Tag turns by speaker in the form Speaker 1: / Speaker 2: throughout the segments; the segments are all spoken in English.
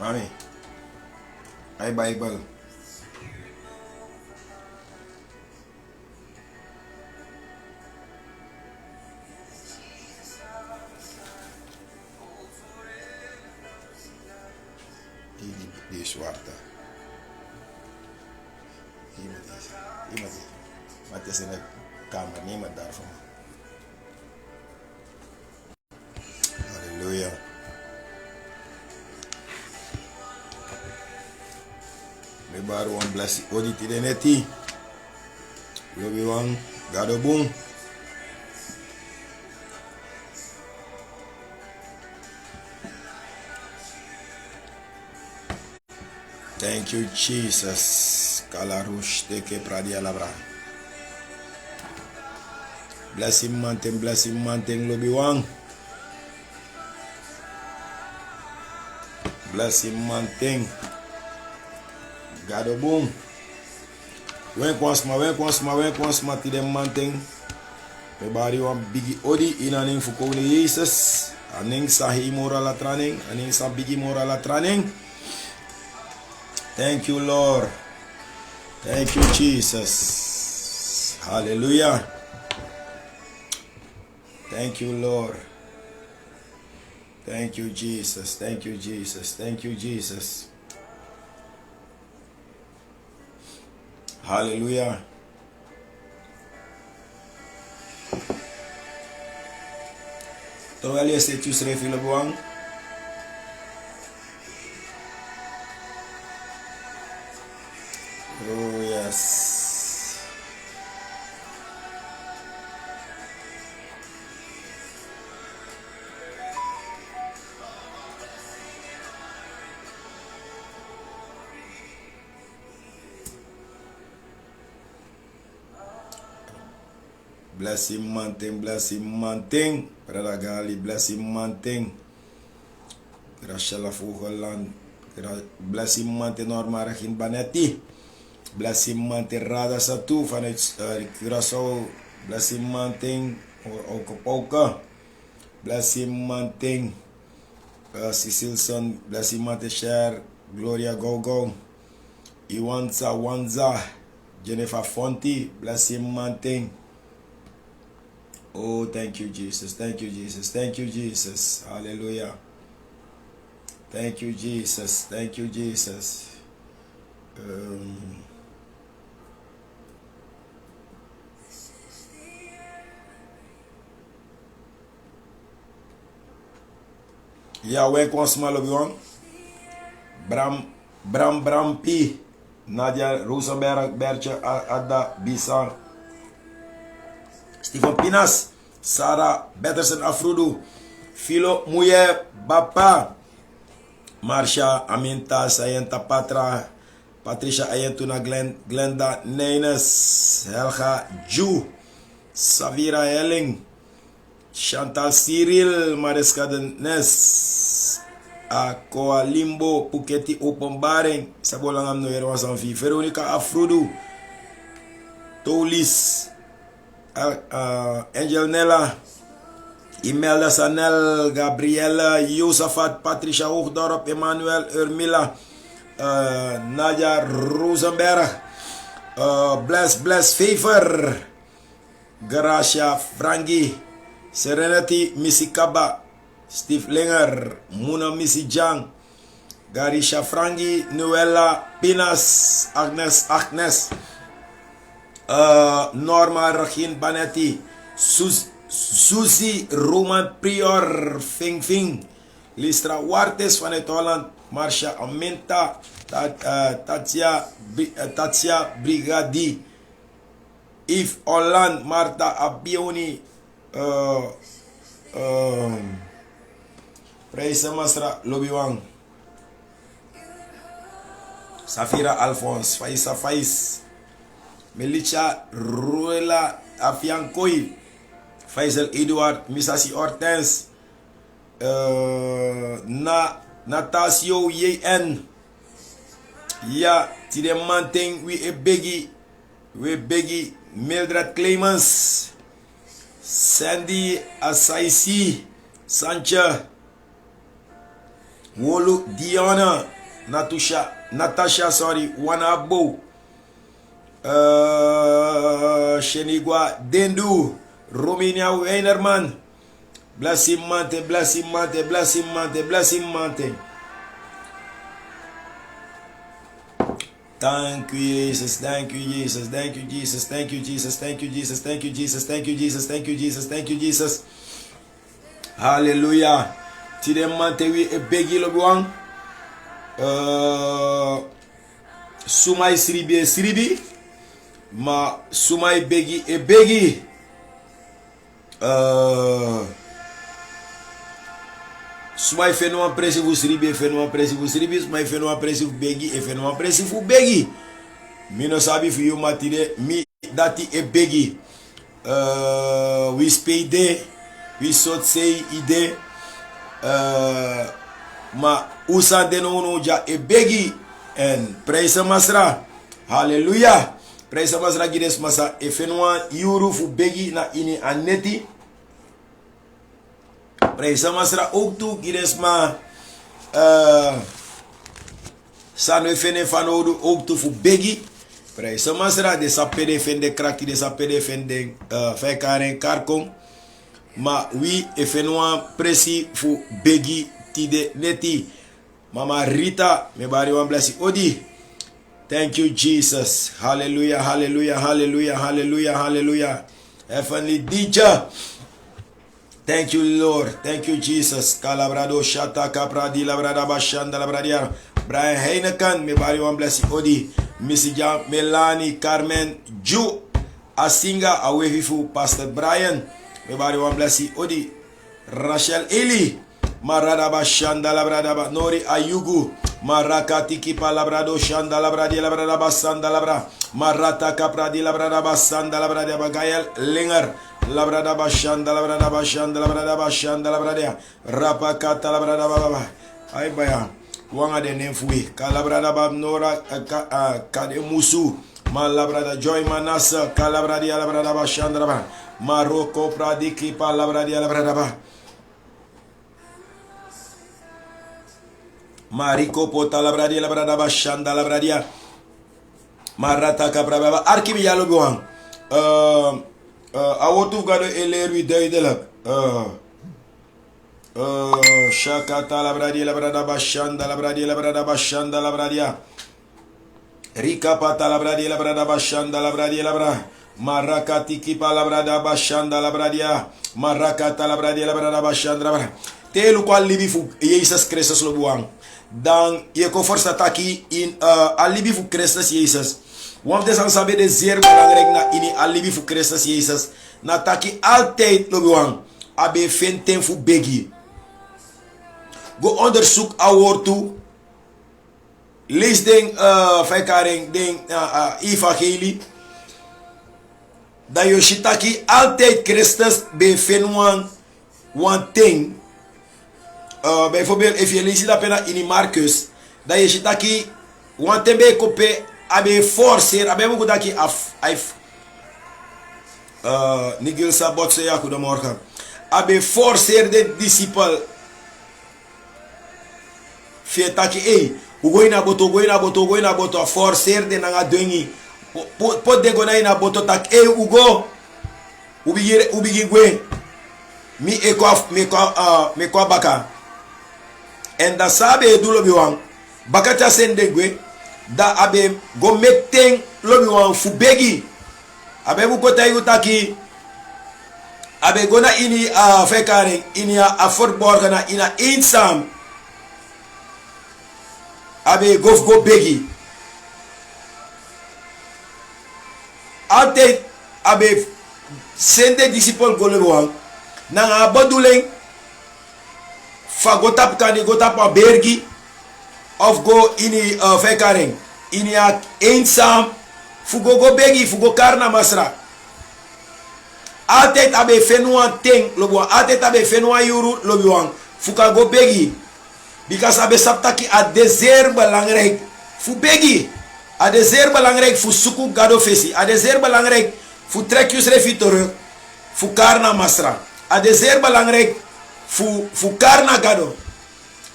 Speaker 1: Mami, ay Bible. Die zwarte. Iemand is. Maar het is in de kamer, niemand daarvan. Halleluja. We baru one blessing. Odi tide neti. We one gado boom. Thank you, Jesus. Kalarush teke pradia labra. Blessing manteng lobi wang. Blessing manteng. Gado boom. Wen kwansma tide manteng. We bari wan bigi odi inaning fukone Jesus. Aning sahi moral atraning. Aning sa bigi moral atraning. Thank you, Lord. Thank you, Jesus. Hallelujah. Thank you, Lord. Thank you, Jesus. Thank you, Jesus. Thank you, Jesus. Hallelujah. Terwijl je steeds je schreef willen bewangen. Oh, yes. Blessing manteng. Pradagali blessing manteng. Grashala Vogeland. Blessing manteng normaal in Banetti. Blessing manteng Rada Satu vanuit Curaçao. Blessing manteng Okopoka. Blessing manteng Cecilson. Blessing manteng Cher. Gloria Gogo. Iwanza Wanza. Jennifer Fonti. Blessing manteng. Oh, thank you, Jesus. Thank you, Jesus. Thank you, Jesus. Hallelujah. Thank you, Jesus. Thank you, Jesus. Ja, wij kwamen smal op jong. Bram P. Nadia Rosenberg, Bertje Ada Bisa. Stephen Pinas, Sarah Betterson Afrudu, Philo Muye Bapa, Marsha Aminta Sayenta Patra, Patricia Ayentuna Glenda Neines, Helga Ju, Savira Helling, Chantal Cyril, Mariska de Nes, Akoa Limbo, Puketi Openbaring, Sabolangam Noyer was aan vie, Veronica Afrudu, Tolis, Angel Nella, Imelda Sanel, Gabriela, Josafat, Patricia Hoogdorp, Emmanuel Urmila, Nadia Rosenberg, Bless Favor, Gracia Frangi, Serenity Missy Kaba, Steve Linger, Muna Missy Jang, Garisha Frangi, Noella Pinas, Agnes, Norma Regine Banetti, Susie Roman Prior, Fing, Listra Wartes vanuit Holland, Marcia Aminta, Tatia Brigadi, Yves Holland, Marta Abioni, Praise Masra Lobiwang, Safira Alphonse, Faisa Fais, Melicha Ruela Afiankoi, Faisal Edward, Misasi Hortense, Natasio YN, Ya Tide Manteng, we begi Mildred Clemens, Sandy Asaisi, Sancha, Wolo Diana, Natasha, sorry, Wanabo, Shenigua Dendu, Romania Weinerman. Bless him, Mante, bless him, Mante, bless him, Mante, bless him, Mante. Thank you, Jesus, thank you, Jesus, thank you, Jesus, thank you, Jesus, thank you, Jesus, thank you, Jesus, thank you, Jesus, thank you, Jesus, thank you, Jesus. Hallelujah. Today, Mante, we a begi lobuang. Sumai siribi, ma sumai begi e begi. Sumai feno apresivo siribi, feno apresivo siribi, sumai feno apresivo begi, e feno apresivo begi. Mi no sabi fu yu matire, mi dati e begi. We spade, we sot say ide, ma usa deno ja e begi, en praise masra. Hallelujah. Praise masra gides masa e feno yuru fu begi na ini aneti. Praise masra ook toe gides ma sanwe fene fanodu ook toe fu begi. Praise masra de sapede fende kraki de sapede fende fekaren karkong. Ma wi e fenwa presi fu begi tide neti. Mama Rita me bari wan blessi odi. Thank you Jesus. Hallelujah, hallelujah, hallelujah, hallelujah, hallelujah. Heavenly teacher. Thank you, Lord. Thank you, Jesus. Calabrado shata capradi labrada bashanda labradia. Brian Heinekan, me bari wan blessi odi. Missy Jam, Melanie, Carmen, Ju, Asinga, awehifu Pastor Brian. Me bari wan blessi odi. Rachel Eli, Marada bashanda labrada ba Nori Ayugu. Maraka tiki palabrado shanda labradi labrada basanda labra. Marata capradi labrada basanda labrada bagayel linger. Labrada bashanda labrada bashanda labrada bashanda labrada rapakata labrada baba ay baya wanga de nemfui kalabrada bab nora kade musu malabrada joy manasa kalabradi labrada bashanda labrada maroko pradiki palabradi labrada ba mariko pota labradi labrada bashanda labradia marata kabraba arkibi yalo goang awotu gado elerwi deudelak shakata labradi labrada bashanda labradi labrada bashanda labradia rika pata labradi labrada bashanda labradi labra marakati kipa labrada bashanda labradia marakata labradi labrada bashanda labra telu kwa libi fu Jesus Christus lo buang dan ye ko forsa taki in alibi fu Christus Jesus. Want de san sabe de zeer belangrijk na ini alibi fu Christus Jesus. Na taki altijd lobuang abe fenten fu begi. Go onderzoek awor toe. Lees den fekaring den evangelie. Da yoshitaki altijd Christus be fenwan one thing. Bijvoorbeeld, if je leest dat pena in Marcus, dat je ziet dat je want tembe kope abe forcer abe mo dat je af nigel sabot se ya goedemorgen abe forcer de disciple fe taki e go ina boto forcer de nanga dongi pot de go na ina boto tak e ugo ubigi gwe mi me kwa baka en da sabe du lobi wan bakata sende gwe da abe go mekten lobi wan fu begi abe bu kota yutaki abe gona ini fekare ini a fort borgana ina insam abe go begi ate abe sende disciple go lobi wan na aboduleng fa go tap kani go tap a bergi of go ini fekaren ini a eenzaam fugo go begi fugo karna masra atet abe fenua ting lobo atet abe fenua yuru lobo fuka go begi because abe saptaki a desert belangrijk fu begi a desert belangrijk fu suku gado fesi a desert belangrijk fu trekjus refitor fu karna masra a desert belangrijk fu karna gado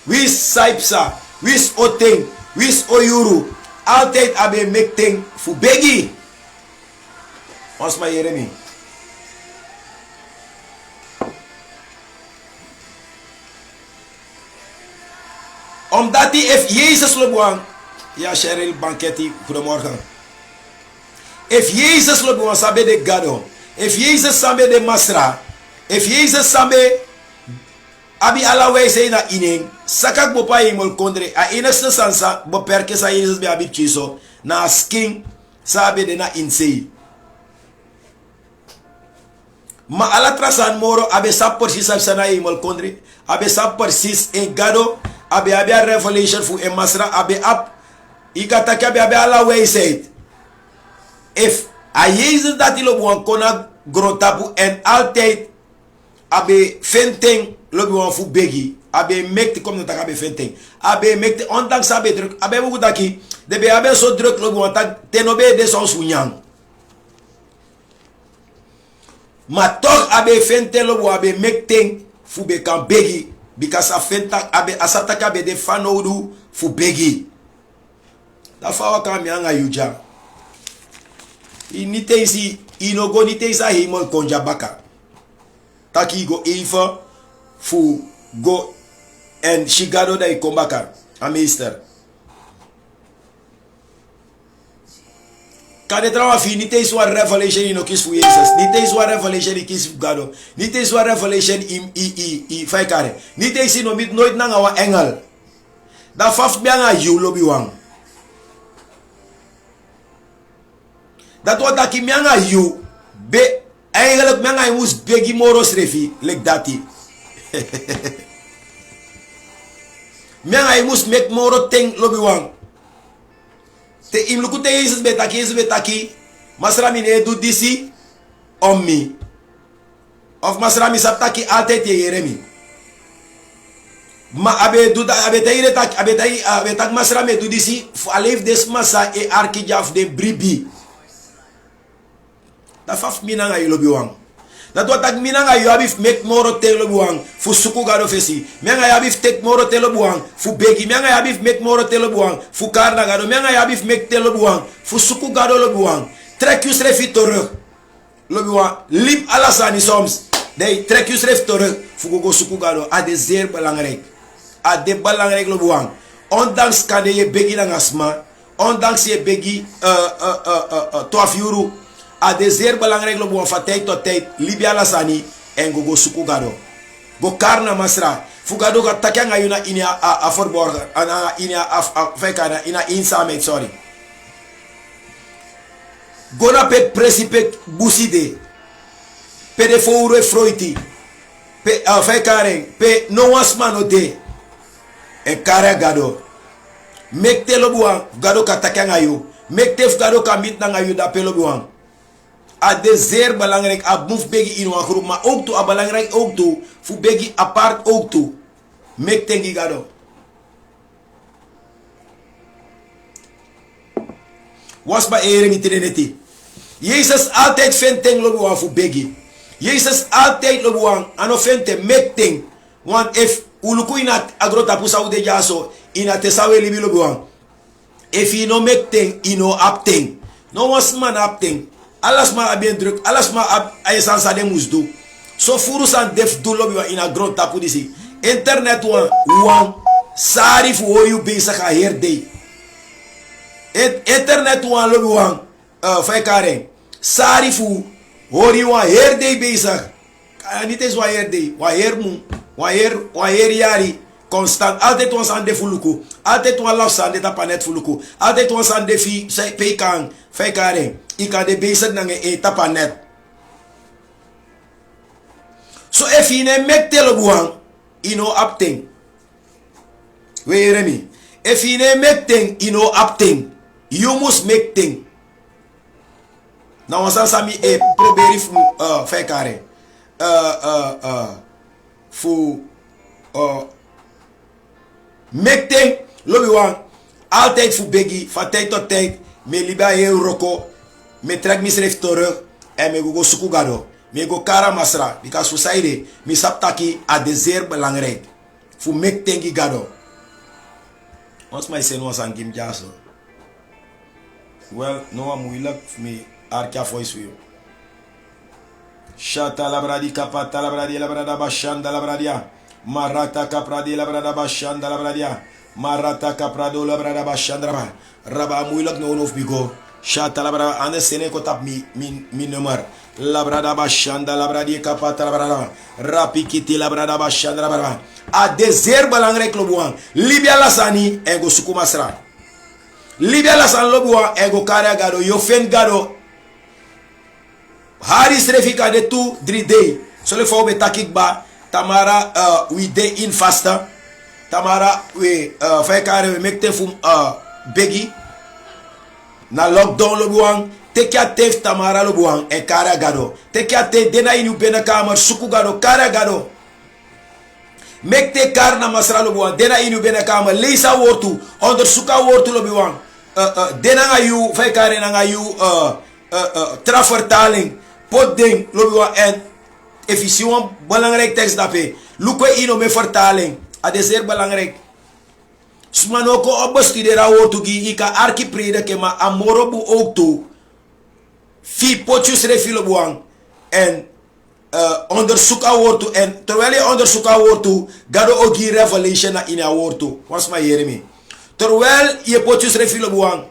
Speaker 1: wis saipsa, wis oteng, wis oyuru. Altijd abe make ting voor begi. Ons maar Jeremy. Omdat hij if Jezus lobuang. Ja, Cheryl Banketti, goedemorgen. If Jezus lobuang sabe de gado. If Jezus sabe de masra. If Jezus sabe abi alawai say na ining. Sakak bopa imol kondre. A ineste sansa boperke sa Jezus be abi chiso. Na skin sabe de na insei. Ma ala trasan moro abe sap persis sana imol kondre. Abe sap persis en gado. Abe a revelation fu en masra abe ap. Ikata ke abe alawai say. If a Jezus dat ilo buang kona grotapu en altijd abe fenteng lobi wan fu begi abe mekti kom nata abe fenteng abe mekti ondanks abe druk abe buku taki de be abe so druk lobi wan tak tenobe de son sunyang ma toch abe fenteng lobi abe mekteng fu be kan begi because a fenta abe asataka be de fanodu fu begi da fawa kan mi anga yuja inite isi inogo nite isa himol konja baka taki go even fu go en shigado da ikombaka a meester kade trawa fi nite iswa revelation ino kis fu Jesus nite iswa revelation ikis fu gado nite iswa revelation i faikare nite isi no mit nooit nanga wa engel da faf bianga yu lobi wang dat wat aki mianga yu be eigenlijk mianga mus begi moros refi like dati mianga mus mek moro teng lobi wang te im luku te Jesus betaki masra mi ne du disi ommi of masra mi saptaki altijd ye Jeremy ma abe du abe tayire tak abe tak masra me du disi alef des masa e arkijaf de bribi da faf minanga lobi wang dat wat tak minanga yo abif mek moro te lobi wang fu suku gado fesi menga yabif tek moro te lobi wang fu begi menga yabif mek moro te lobi wang fu karna gado menga yabif mek te lobi wang fu suku gado lobi wang trek yus refi terug lobi wang lip alasani soms dey trek yus refi terug fu go suku gado a de zeer belangrijk a de belangrijk lobi wang ondanks kade ye begi na ngasma ondanks ye begi 12 euro a de zeer belangrijk lobi wang van tijd tot tijd Libya lasani en go suku gado go karna masra fu gado ga takanga yuna inia a forborga ana inia fekana ina insame sorry gona pe presipe buside pe de fouro froiti pe fekare pe no wasmano de e kare gado mekte lobi wang gado ka takanga yu mekte fu gado ka mit nanga yu da pe lobi wang a de zeer belangrijk a moef begi in een groep maar ook toe a belangrijk ook toe fu begi apart ook toe mek tengi gado was ba ere mi trinity Jezus altijd vindt ting lobi wan fu begi Jezus altijd lobi wan ano fente mek ting want if uluku ina agrota pusa ude jaso ina tesawe libi lobi wan if you no mek ting ino up ting no was man up ting alles maar abien druk, alles maar ayesan sa de mus do. So furu san def do lobby wa ina grond tapu disi. Internet wan sari fu oyu bezig a her day. Internet wan lobby wan fai karen. Sari fu hori wan her day bezig. Niet eens wa her day, wa her mu, wa her yari. Constant, altijd ons aan de fuluku, altijd ons laf aan de tapanet fuluku, altijd ons aan de fi pekan, fekaren, ik had de bezig nange e tapanet. So if je ne mek telebuang, ino apting. We Jeremy, if je ne mek ting, ino apting, you must make ting. Nou ons aan sami e proberi fu fekaren, fu mek ting, lobi wan, altijd fu begi, van tijd tot tijd, me liba heel roko, me trek misref terug, en me go suku gado, me go kara masra, because fu saide, me saptaki a de zeer belangrijk, fu mek tingi gado. Ons my sen was aan game jaso. Well, no am moeilijk me arkia voice view. Shata labradi kapata labradi labrada bashanda labradia. Marata kapradi labrada bashanda labradia. Marata kaprado labrada bashanda raba moeilijk no of bigo. Shata labrada ane sene ko tap mi nummer. Labrada bashanda labradi kapata labrada. Rapikiti labrada bashanda labrada. A dezer belangrijk lobuan. Libya lasani ego sukumasra. Libya lasan lobuan ego kare gado yofen gado. Haris refika de 2-3 day. So le fo be takikba. Tamara we day in faster. Tamara we fay kare we mekte fum begi. Na lockdown lobuan. Tekia tef tamara lobuan e kare gado. Tekia te dena inu bena kamer suku gado kare gado. Mekte kar na masra lobuan. Dena inu bena kamer leisa wortu. Onder suka wortu lobuan. Dena nga yu fay kare na nga yu travertaling. Pot ding lobuan en efficient belangrijk tekst dape. Luko ino me vertaling. A dezer belangrijk. Smanoko obestudera wortu gi ika arki prede ke ma amorobu ook toe. Fi potjus refi lobuan. En onderzoek wordt toe. En terwijl je onderzoek wordt toe, ga je ook hier revelation naar in wordt toe. Was maar hier mee. Terwijl je potjes refillen buang.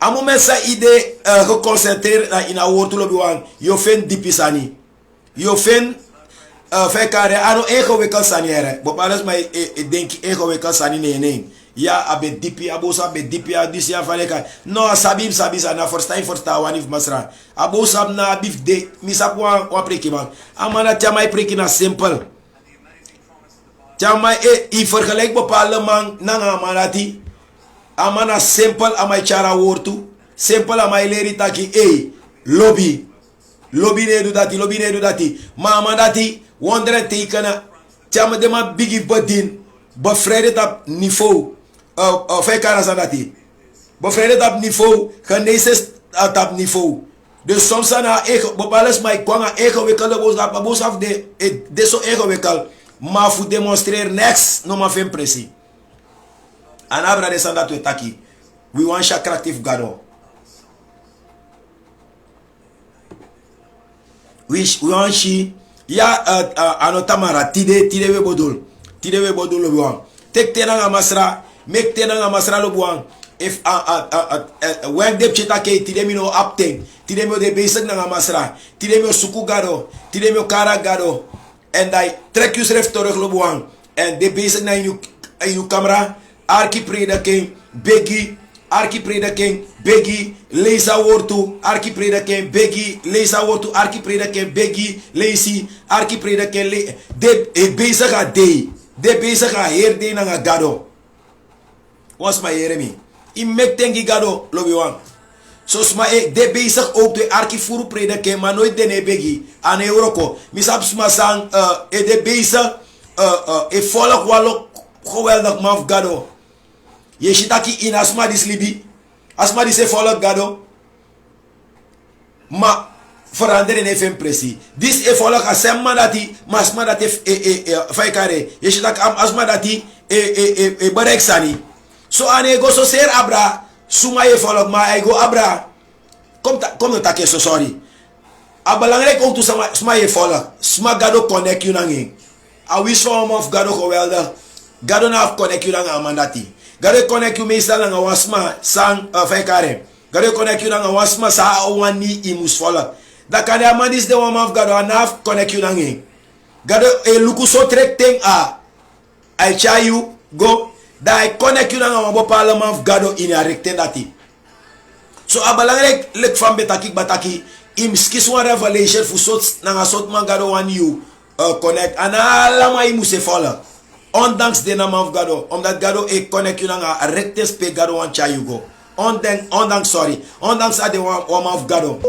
Speaker 1: A moment sa idee geconcentreerd naar in wordt toe buang. Je vindt dipisani. Je vindt fekare ano ingewikkeld saniere. Bepaalde maar denk ingewikkeld sani nee. Ja, abe dipi, abosa be dipi, adisia faleka. No, sabim sa na forsta wanif masra. Abosa na abif de, misap wa preki man. Amana tjamai preki na simple. Tjamai i vergelijk bepaalde man nanga amanati. Amana simple amai chara wortu. Simple amai leri taki lobby. Lobby ne do dati. Ma amanati wonderen tekenen. Tjama de ma bigi badin. Bevrijden op niveau. Bevrijden op niveau. Genezen op niveau. Dus soms zijn er bepaalde mij kwam ingewikkelde boodschap de zo ingewikkeld. Maar voor demonstreren niks nog maar veel pressie. En abra de sandat we taki. We want shakraktif gado. We want shi. Ja anotamara tide we bodol. Tide we bodol we want. Tek tenanga masra. Mek tenanga masra lo buang. If when de chita ke tide mi no apteng. Tide mi de basic nanga masra. Tide mi suku gado. Tide mi kara gado. And I trek you ref terug lo buang. And de basic na in you camera. Arki preda king begi. Arki preda king begi. Leisa wortu. Arki preda king begi. Leisa wortu. Arki preda king begi. Leisi. Arki preda king de basic a day. De bezig a heer de na gado. Was ma Jeremy. I mek tengi gado lobi wan. So sma de bezig ook de archifuru predike maar nooit de nebegi aan Euroko. Misap sma sang de bezig volk walok geweldig maf gado. Je shitaki in asma dislibi. Asma dise volk gado. Ma veranderen even impressie. Dis volk asema dati masma dati faikare. Je shitak asma dati barek sani. So ane go so ser abra suma je volk ma ego abra. Kom no take so sorry. A belangrijk ook toe sma je volk. Sma gado connect you nangi. A wish form of gado geweldig. Gado na connect you nanga amandati. Gado connect you meestal nanga wasma sang faikare. Gado connect you nanga wasma sa wani imus volk. Da kan de man is de woman of God anaf connect you nangi. Gado luku so trek ting I try you go. Da I connect you nanga wabo parlement of God in a recten dati. So a belangrijk lek van bataki im skis one revelation fu sot nanga sot man gado wan you connect and alama imu se follow. Ondanks de naam of God omdat gado connect you nanga a recten spe gado wan try you go. Ondanks a de woman of God.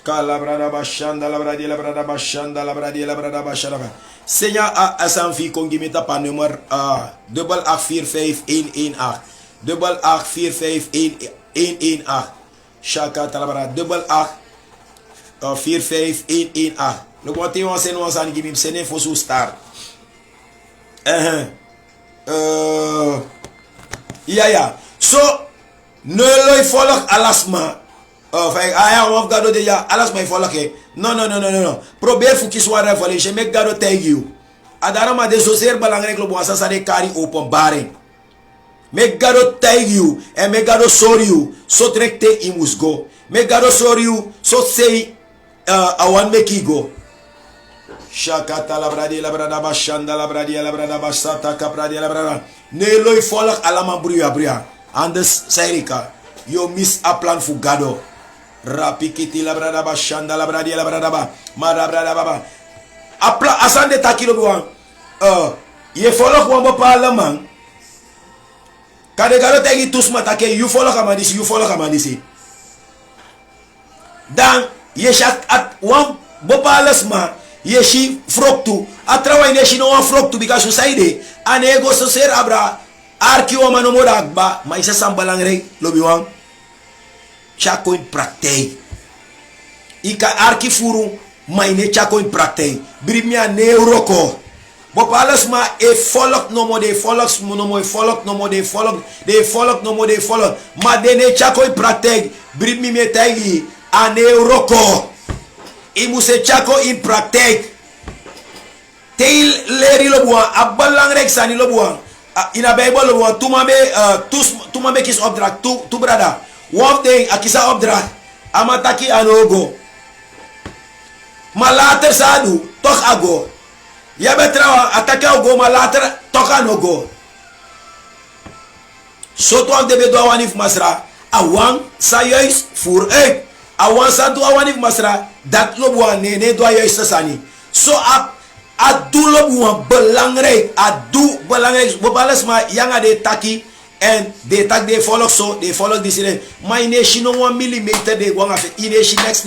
Speaker 1: Labrada bashanda labrada bashanda. Senya a sanfi kongimita pa nummer 8845118. 8845118. Shaka talabra 8845118. Le côté on sait nous ça qui me c'est info sur star. Yeah. So ne lo follow alasma. Enfin, aya on gado déjà alasma il follow ke. Non. Probeer fu ki soit revelation make gado tag you. Adara ma de soser balangre ko bo sa de carry open bare. Make gado tag you and make gado sorry you. So trekte he must go. Make gado sorry you. So say I want make he go. Shakata la bradi la brada bashanda la bradi la brada basata kapradi la brada. Ne loy folak alama bria. Andes Sairika. You miss a plan for Gado. Rapikiti la brada bashanda la bradi la brada ba. Mara brada baba. Apla asande takilo buan. Ye folak wambo parlement. Kade Gado tegi tous matake you folak amandisi. Dan ye shak at wan bo parlement. Yeshi froktu atrawa yeshi no froktu because society anego so ser abra arki o mano modagba ma isa sambalang re lobi wang chako in praktei ika arki furu maine chako in praktei brimia neuroko bo palas ma e follow no mo de follow no mo follow no mo de follow ma dene chako in praktei brimi metagi a neuroko imuse chako in praktijk teil leri lo buan abalang rek sani lo buan ina bible lo buan tumabe kis opdracht tu brada one day akisa opdracht amataki anogo malater sadu tok ago ya betrawa ataka ogo malater tok anogo so to am de be do wanif masra awang sayes voor ek awan santu awanif masra dat lo buan ne do ayes sani so adu lo buan belangrijk adu belangrijk bopales ma yang ade taki and they tak they follow so they follow this in my nation no 1 millimeter de gwanga fe ineshi next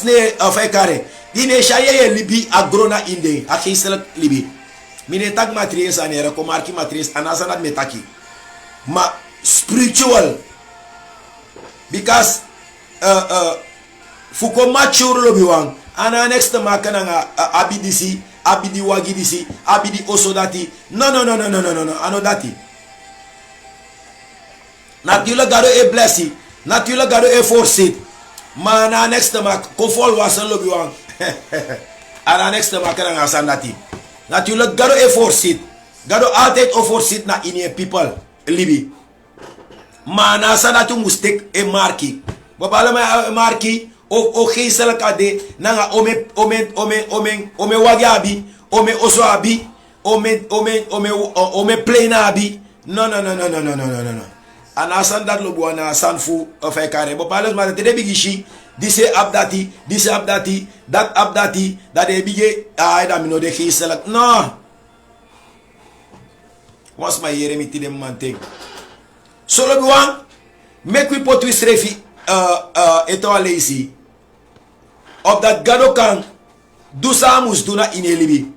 Speaker 1: ne of ekare ineshi ye libi agrona inde akisel libi mine tak matrice anera ko marki matrice anasana metaki ma spiritual because fuko mature lo biwang ana next makana nga abidi wagidisi abidi osodati no ano dati natula gado e blessi natula gado e force mana next mak ko fol wasan lo biwang ana next makana nga sandati natula gado e force gado altijd o force na in people libi mana sandatu mustek e marki babala marki o geestelijk ade nanga ome wagabi ome osoabi ome plena abi no anasan dat lo buana sanfu of ekare babala ma te bigishi dise abdati dat abdati dat de bige aida mino de geestelijk no was my yeremiti dem manteng solo buan make we put we strefi eto lazy of dat Gado kan do samus do na inelibi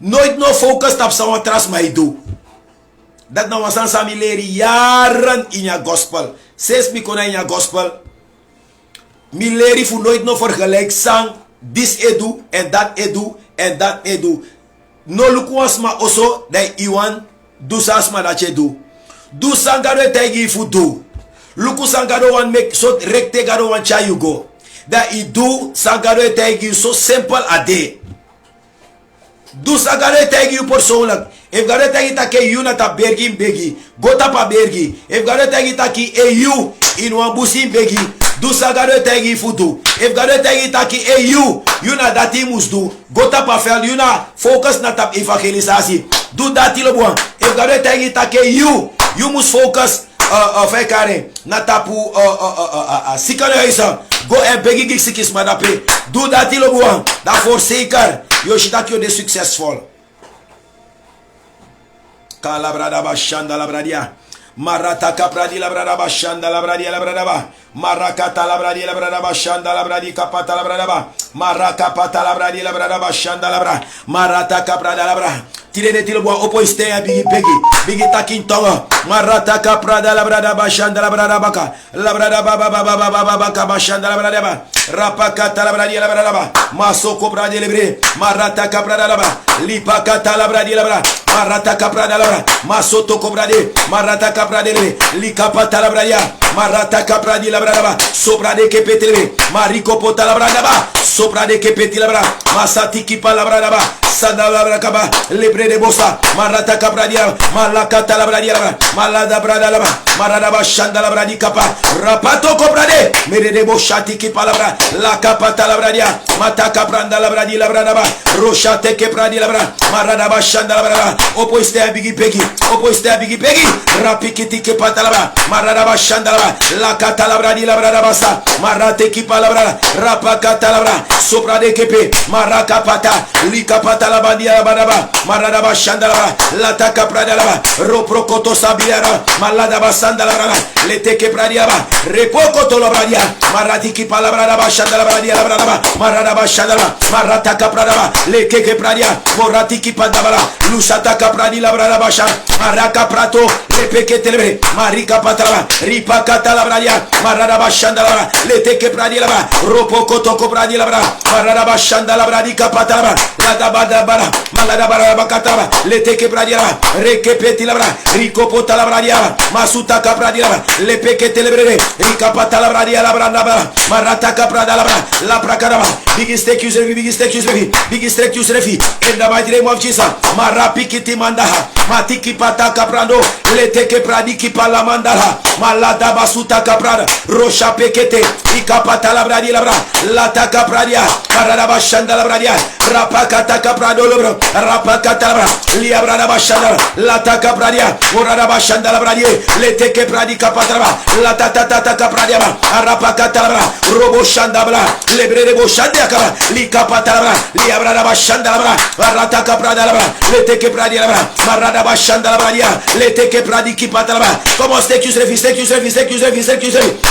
Speaker 1: nooit no focus op sawan tras mai do dat na wasan sami leri yaran in ya gospel ses mi kona in ya gospel mi leri fu nooit no vergelijk sang this edu and that edu no lukwas ma oso dat iwan do sas ma dat je do sang Gado tegi fu do luku sangado wan make so rekte Gado wan cha you go that he do sangado tag you so simple a day do sangado tag you persoonlijk if Gado tag itake you na ta bergi begi go ta pa bergi if Gado tag itaki e you in wan busi begi do sangado tag you fudu if Gado tag itaki e you na dati mus do go ta pa fel you na focus na tap evangelisasi do dati lo buan if Gado tag itake you must focus fekare na tapu sikane isa go en begi gik sikis madape do dat lo buan da forsaker yo shitak yo de successful kala brada bashanda la bradia marata kapradi la brada bashanda la bradia la brada ba marakata la bradia la brada bashanda la bradi kapata la brada ba maraka pata la bradia la brada bashanda la bra marata kaprada la bra Tirene tilo boa opo istea bigi pegi. Bigi takin tonga. Marata kaprada la brada bashanda la brada baka. La brada baba baba baba baka bashanda la brada ba. Rapakata la brada la brada ba. Masoko brada lebre. Marata kaprada la ba. Lipakata la brada la brada. Marata kaprada la brada. Masoto kobrade. Marata kaprada lebre. Likapata la brada. Marata kapradi la brada ba. Sobrade kepete lebre. Mariko pota la brada ba. Sobrade kepete la brada. Masati kipa la brada ba. Sada la brada kaba. Lebre de bosa. Marata kapradia. Malakata la brada. Malada brada laba, marada shanda la bradi kapa, rapato kobrade, mere de boshati ki palabra, la kapata la bradia, mata kapranda la bradi la brada ba, roshate ke bradi la bra, marada shanda la brada, opoiste a bigi pegi, rapikiti ke patalaba, marada shanda la kata la bradi la brada basa, marate ki palabra, rapakata la bra, sobrade kepe, maraka pata, lika pata la bandia la badaba, marada shanda la taka prada la roprokoto sabiara, malada basanda la brada, lete ke pradiaba, repoko to la bradia, marati ki palabra bashanda la bradia la brada, marada bashanda la, marata kaprada, leke ke pradia, morati ki pandabala, lusata kapradi la brada basha, maraka prato, lepeke telebe, marika patala, ripa kata la bradia, marada bashanda la, lete ke pradia la, ropoko to kopradi la brada, marada bashanda la bradi kapatala, la dabada bara, malada bara bakatala, lete ke pradia la, reke peti la brada, rico pota la bradia, masuta capradia, le peke telebrere, rica pata la bradia la branda, marata caprada la pracaraba, biggest excuse refi, in the mighty name of Jesus, marapikiti mandaha, matiki pata caprando, le teke pradiki palamandala, malada basuta caprada, rocha pekete, rica pata la bradia la taka pradia, parada bashanda la bradia, rapakata caprado lobro, rapakata la liabrada bashanda, la taka pradia, morada bashanda la bradia, le teke pradika patraba, la tata capradiaba, arapakata la robo shanda bla, lebre bo shanda kaba, lika patraba, liabrada bashanda la bra, rata caprada la bra, le teke pradia la bra, marada bashanda la bradia, le teke pradiki patraba, como stecus refi,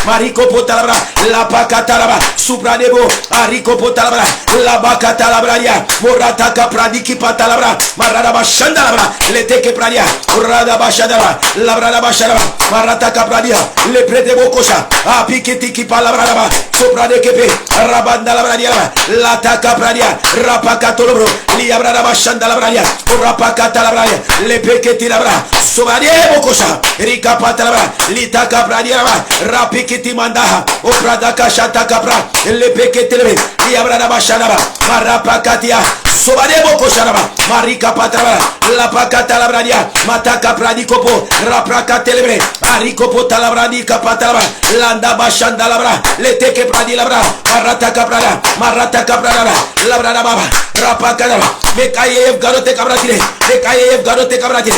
Speaker 1: mariko potalabra, la pakata la bra, supra debo, ariko potalabra, la bakata la bradia, morata capradiki patalabra, marada bashanda la bra, le teke pradia, urada bashanda la brada bashanda, marata capradia, le prete bocosa, a pikiti ki palabra, sopra de kepe, rabanda la bradia, la taka pradia, rapakatolobro, li abrada bashanda la bradia, rapakata la bradia, le peketi la bra, sobadie bocosa, rika patalabra, li taka pradia, rapikiti mandaha, obrada kashata capra, le peketi le, li abrada bashanda, marapakatia, sobadie bocosa, marika patraba, la pakata la bradia, mataka pradikopo, raprakatelebre, arikopo talabradi kapatalabra, landa bashanda labra, leteke pradi labra, marata caprada, labrada baba, rapakadaba, mekayev garote kabratile, mekayev garote kabrati,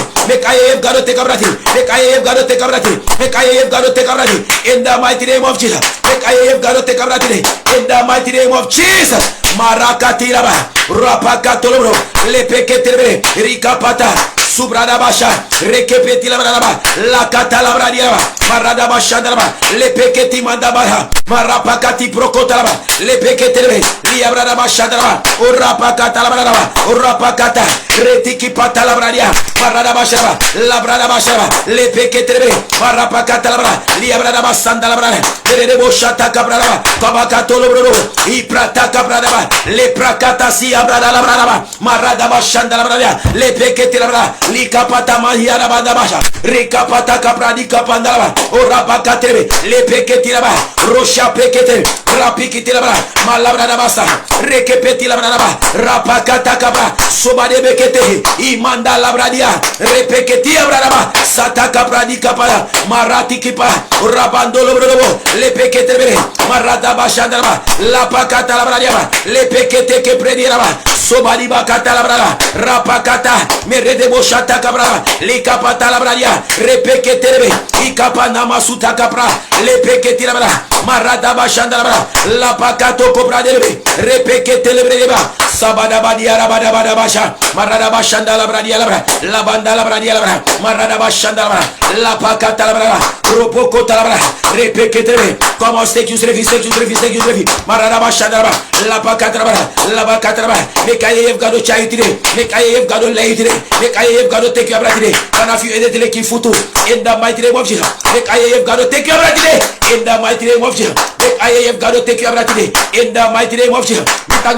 Speaker 1: in the mighty name of Jesus, mekayev garote kabratile, in the mighty name of Jesus, marakatiraba, rapakatolobro, lepeketelebre, rikapata, subrada basha, rekepeti la brada, la kata la bradia, marada basha dalaba, le peketi mandabaha, marapakati prokotalaba, le peketelebe, liabrada basha dalaba, urapakata la brada, urapakata, retiki pata la bradia, marada basha, la brada basha, le peketelebe, marapakata la brada, liabrada basanda la brada, de boshata cabrada, kabakato lobro, iprata cabrada, le prakata si abrada la brada, marada bashanda la brada, le peketi la brada, likapata mahiara bandabasha, rikapata kapradi kapandaba, orapakatebe, le peketi la ba, rosha pekete, rapikiti la ba, malabra da basa, rekepeti la ba, rapakata kabra, sobade bekete, imanda la bradia, repeketi abra ba, sataka pradi kapala, marati kipa, rapandolo brobo, le pekete bere, marada bashanda ba, la pakata la bradia, le pekete ke predi la ba, sobadi bakata la brada, rapakata, merede bosha Cabra, Likapata la bradia, repeketerebe, ikapana masuta kapra lepeketi la bra marada bashanda la bra la pakato cobra delebe repekete lebreba sabada badia rabada bada basha marada bashanda la bra dia la bra la banda la bra dia la bra marada bashanda la bra la pakata la bra ropoko la bra repekete lebe como steki usrefi marada bashanda la bra la pakata la bra la bakata la bra mekayev gado chaitire mekayev gado leitire mekayev gado teki abra tire kana fi edete le kifutu in the mighty name of Jesus mekayev gado teki abra tire in the mighty name of Jesus mekayev gado teki abra tire in the mighty name of Jesus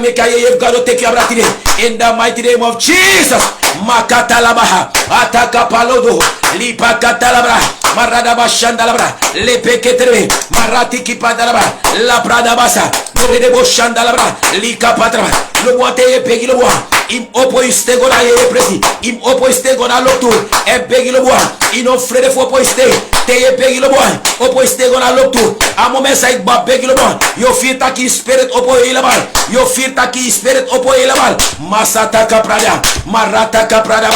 Speaker 1: mekayev gado teki abra tire in the mighty name of Jesus makata la baha ataka palodo lipa katalabra marada bashanda labra lepeketere marati kipadalabra la prada basa de boshanda labra lika patra lo boite pegi lo boa im opoiste gona ye presi im opoiste gona loktu e pegi lo boa ino frede fo opoiste te pegi lo boa opoiste gona loktu amo mensai ba pegi lo boa yo firta ki spirit opo elabal yo firta ki spirit opo elabal masata kaprada marata kaprada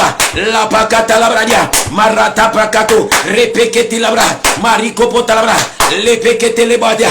Speaker 1: la pakata labra dia marata pakato repeketi labra mariko potalabra lepekete lebadia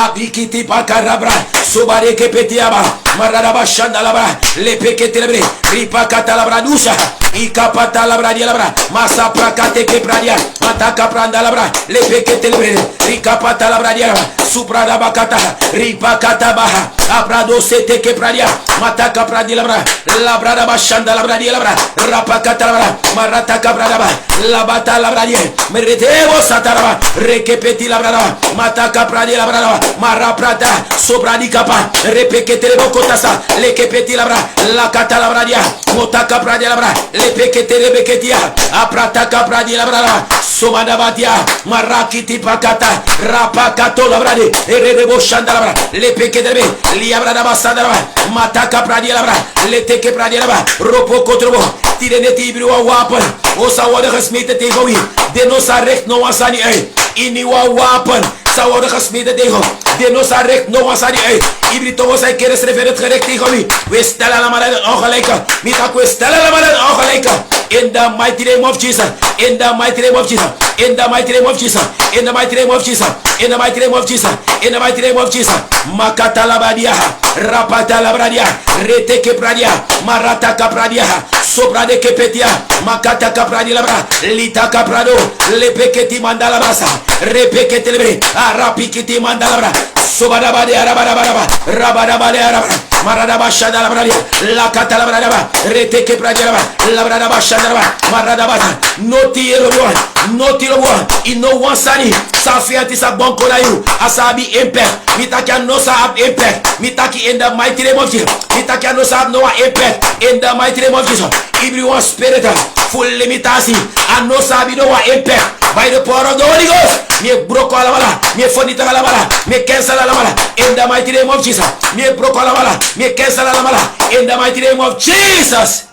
Speaker 1: abikiti pakarabra sobare ke petiaba marada bashanda labra lepekete lebre ripakata labra dusa ikapata labra dia labra masa prakate ke pradia mataka pranda labra lepekete lebre rikapata labra dia suprada bakata ripakata baha abrado sete ke pradia mataka pradia labra labrada bashanda labra dia labra rapakata labra marata kabrada ba labata labra dia meretebo sataraba rekepeti labra mataka pradia labra mara prata sobradi kapa repekete lebokotasa lekepeti labra la kata labra dia motaka pradia labra lepekete lebeketia aprata kapradia labra somada batia marakiti pakata rapakato labra de erebo shanda labra lepekete be liabra da basanda labra mataka pradia labra leteke pradia labra ropoko trobo tireneti ibru wapen osa worden gesmeten tegen wie de no sa recht no wasani ei ini wapen sa worden gesmeten tegen de no sa recht no wasani ei ibri to was kere serveret gerekt tegen wie we stellen allemaal in ongelijke mita we stellen allemaal in ongelijke in the mighty name of Jesus in the mighty name of Jesus in the mighty name of Jesus in the mighty name of Jesus in the mighty name of Jesus in the mighty name of Jesus makata labadia rapata labradia reteke pradia marata kapradia sobra de kepetia makata kapradia labra lita kaprado lepeketi mandala basa repekete lebre arapikiti mandala bra sobada bade arabada rabada bade arabada marada bashada labradia la kata labrada reteke pradia labrada bashada marada basa noti lo in no one sani sa fiati sa bonko la you asabi impact mitaki no sa have impact mitaki in the mighty name of Jesus mitaki no sa have no impact in the mighty name of Jesus everyone spirit full limitasi and no sa be no impact by the power of the Holy Ghost me broko la bala me fonita la bala me cancel la bala in the mighty name of Jesus me broko la bala me cancel la bala in the mighty name of Jesus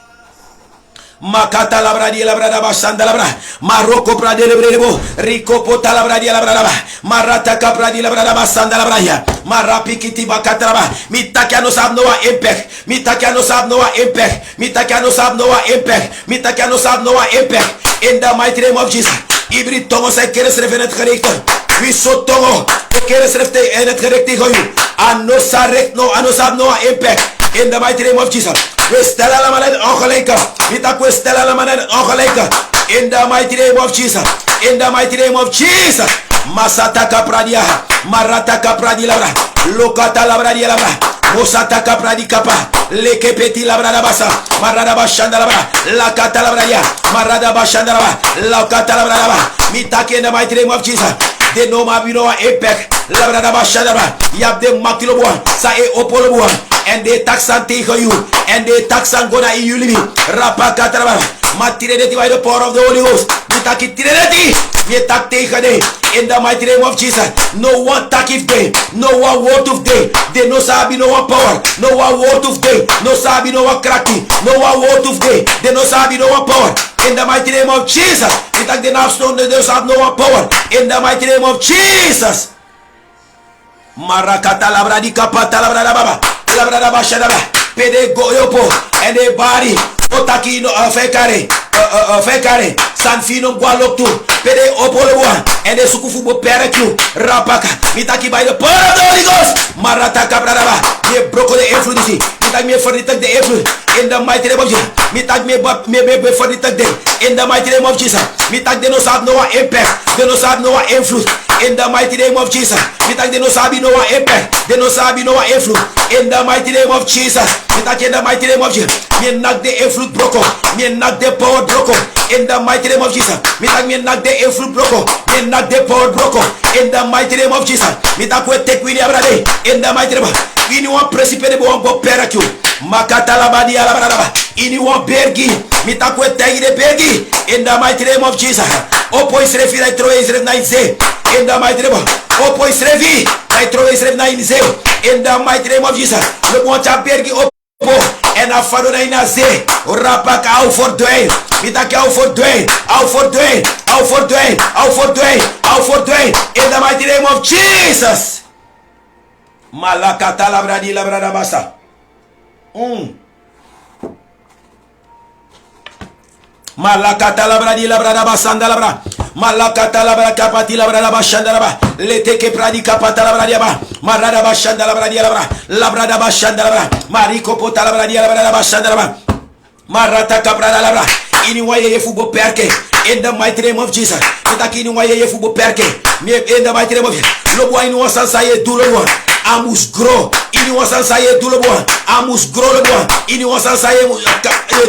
Speaker 1: makata labra di labra da basanda labra maroko pra de lebrebo rico pota labra di labra da marata capra di labra da basanda labra ya marapikiti bakata labra mitaka no sab no impact mitaka no sab no impact mitaka no sab no impact mitaka no sab no impact in the mighty name of Jesus ibri tongo sai kere servenet correct we so tongo kere servete en het correct go you ano sarek no ano sab no impact in the mighty name of Jesus. We stella la malade ongelijke. Mita we stella la malade ongelijke. In the mighty name of Jesus. In the mighty name of Jesus. Masata kapradia. Marata kapradi labra. Lokata labradia labra. Mosata kapradi kapa. Leke peti labra da basa. Marada bashanda labra. La kata labradia. Marada bashanda labra. La kata labra labra. Mitaki in the mighty name of Jesus. De no ma bino impact. Labra da bashanda labra. Yap de makilo boa. Sa e opolo boa. En de taxan tegen you. En de taxan gonna in you living. Rapakatraba. Matireti by the power of the Holy Ghost. Mitaki tireti. Yetak tegen de. In the mighty name of Jesus. No one takif day. No one word of day. They no sabi no one power. No one word of day. No sabi no one cracking. No one word of day. They no sabi no one power. In the mighty name of Jesus. Itak de napstone they have no one power. In the mighty name of Jesus. Marakata labradi kapata labrada baba. Labrada bashadaba. Pede goyopo. And a body. Otaki no fekare. Fekare. Sanfino gualoktu. Pede opolowa. And the sukufu bo perekyu. Rapaka. Mitaki by the power of the Holy Ghost. Marata kabradaba. Ye broko the influence. Mitaki me for the influence. In the mighty name of Jesus. Mitaki me for the in the mighty name of Jesus. Mitaki they no have no impact. They no have no influence. In the mighty name of Jesus. Mitaki they no have no impact. They no have no influence. In the mighty name of Jesus. Mitaki in the mighty name of Jesus. Me knock the influence broko. Me knock the power broko. In the mighty name of Jesus. Mitaki me knock the influence broko. Me knock the power broko. In the mighty name of Jesus. Mitaki we take with you brother. In the mighty name of anyone precipitate one go perakyu. Makata labadi alabraba. Anyone bergi. Mitaki we take the bergi. In the mighty name of Jesus. Opo isrefi I throw Israel 9 in the mighty name of Opo isrefi I throw Israel 9 in the mighty name of Jesus. Le bon bergi opo en afado na inaze. Rapaka au for doing. Mitaki au for doing. Au for doing. Au for doing. Au for doing. Au for doing. In the mighty name of Jesus. Malakata labradi labrada basa. Malakata labradi labrada basanda labra. Malakata labra kapati labrada bashanda labra. Lete ke pradi kapata labradi ba. Marada bashanda labradi labra. Labrada bashanda labra. Mariko pota labradi labrada bashanda labra. Marata kaprada labra. Ini waye ye fubo perke. In the mighty name of Jesus. Mitaki ini waye ye fubo perke. In the mighty name of Jesus. Lobo ini wasansa ye dulo. Amus gros. Ini wasansa ye dulo. Amus gros le bois. Ini wasansa ye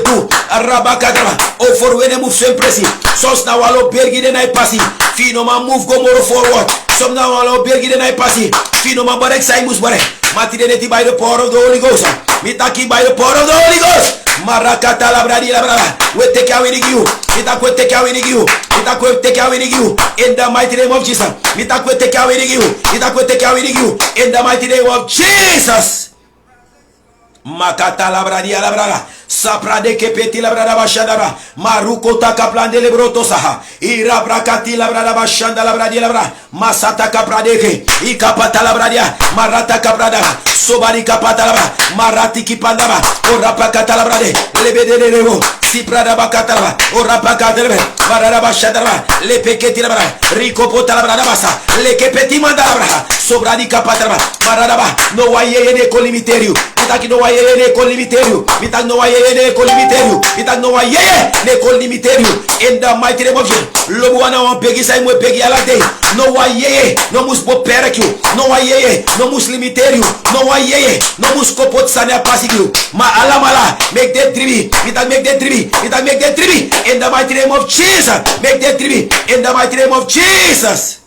Speaker 1: du. Rabakadaba. O for when move sempre si. Sos na walo bergi de nai pasi. Fino ma move go more forward. Some na walo bergi de nai pasi. Fino ma barek sai mus barek. Mati de neti by the power of the Holy Ghost. Mitaki by the power of the Holy Ghost. Marakata labradi labrada. We take away you. Mitaki take away you. Mitaki take away you. In the mighty name of Jesus. Mitaki take away you. Mitaki take away you. In the mighty name of Jesus. Makata labradi labrada. Saprade kepeti labrada bashadaba. Maruko takaplande lebroto saha. Ira brakati labrada bashanda labradi labra. Masata kapradeke. Ikapata labradia. Marata kaprada. Sobari kapata labra. Marati kipandaba. Orapa katalabrade. Lebede levo. Siprada bakatalaba. Orapa katalaba. Marada bashadaba. Lepeketi labra. Rico potalabrada basa. Lekepeti mandalabra. Sobradi kapata labra. Maradaba. No waye ne kolimiterio. Mitaki no waye ne kolimiterio. Mitaki no waye ne kolimiterio. Mitaki no waye ne kolimiterio. In the mighty name of Jesus. Lobuana wan pegi sai mo pegi alate. No waye no musbo perekyo. No waye no muslimiterio. No waye no muskopot sanya pasigyo. Ma alamala make that tribi. Mitaki make that tribi. Mitaki make that tribi. In the mighty name of Jesus. Make that tribi. In the mighty name of Jesus.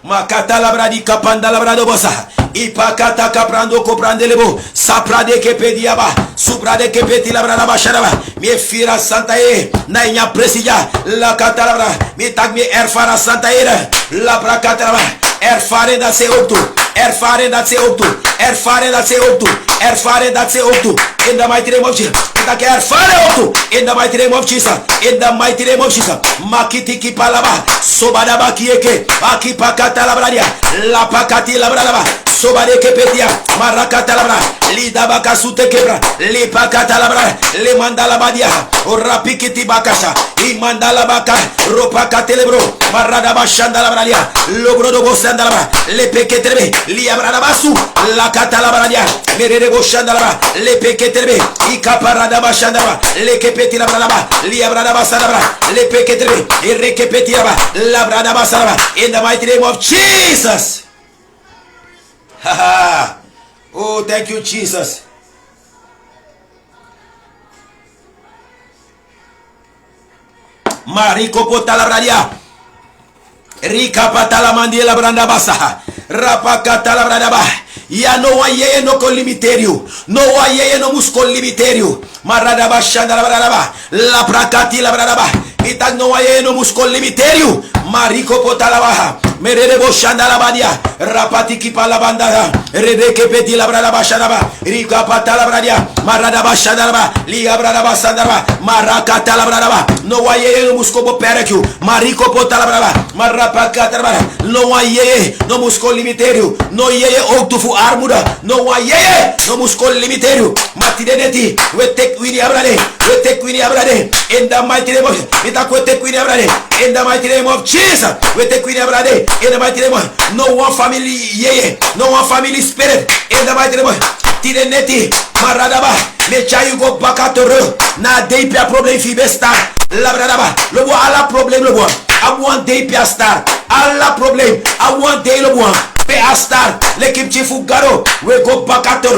Speaker 1: Makata labradi kapanda labrado bosa. Ipakata kaprando koprandelebo. Saprade ke pediaba. Suprade ke peti labrada basharaba. Mi fira santa e. Na inya presija. La katalabra. Mi tag mi erfara santa e. La prakatalabra. Erfare da se optu. Erfare da se optu. Erfare da se optu. Erfare da se optu. In the mighty name of Jesus. Erfare optu. In the mighty name of Jesus. In the mighty name of Jesus. Makiti ki palaba. Sobadaba kieke. Akipakata labradia. La pakati labrada. Sobade kepetia. Marakata labra. Lida bakasute kebra. Li pakata labra. Le mandala badia. Orapikiti bakasha. I mandala baka. Ropaka telebro. Marada bashanda labradia. Logro do bosanda labra. Le peketrebe. Li abrada basu. La katalabradia. Merere boshanda labra. Le peketrebe. I kaparada bashanda labra. Le kepeti labrada. Li abrada basanda labra. Le peketrebe. I rekepeti labra. Labrada basanda. In the mighty name of Jesus. Oh, thank you, Jesus. Mariko potalabradia. Rika patala mandiela branda basa. Rapakata la branda ba. Ya no waye no colimiterio. No waye no muscol limiterio. Marada bashanda la branda ba. La prakati la branda ba. Mitag no waye no muscol limiterio. Mariko Potalabaha, Merebo Shandalabadia, Rapatiki Palabandara, Rebeke Peti Labradaba Shadaba, Rika Patalabradia, Maradaba Shadaba, Liabradaba Sandaba, Marakata Labradaba, no waye no musco perecu, Mariko Potalabraba, Marapakatabara, no waye no musco limiterio, no ye octufu armuda, no waye no musco limiterio, Matideneti, we take Winnie Abrade, we take Winnie Abrade, in the mighty name of Itaquete Winnie Abrade, in the mighty name of Jesus, we take Winnie Abrade, in the mighty name of no one family ye, no one family spirit, in the mighty name of Tideneti, Maradaba, Mecha you go back at the na day pia problem fi star, Labradaba, le bois à la problème le bois, à one day pia star, à la problème, à one day le bois, pia star, l'équipe Chifu Garo, we go back at the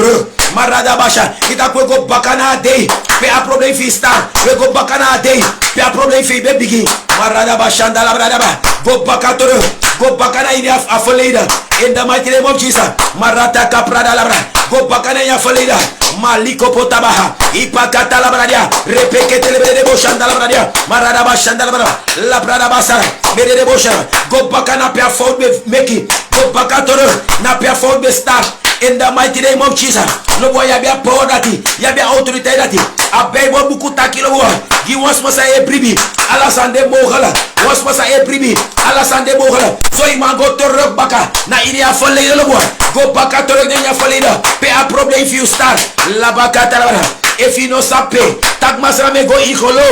Speaker 1: Maradabasha, kita go back na day, pia problem fi star, we go back na day, pia problem fi baby, Maradabasha da Labradaba, go back at the go back na in affolida, in the mighty name of Jesus, Marata Caprada Labra, go back na in affolida, Maliko Potabaha, Ipakata Labradia, Repeke Telebebo Shandalabradia, Maradaba Shandalabra, Labradabasa, Medebosha, go back and appear for Meki, go back at na appear for the star. In the mighty name of Jesus, no boy yabia power dati, yabia autorité dati. Abebo buku takilo wa. Gi was masa e pribi, ala sande mohala. Was masa e pribi, ala sande mohala. So imango torok baka na ini afole lo wa. Go baka torok nya afole da. Pe a problem if you start. La baka tarabara. If you no sape, tak masra me go ikolo,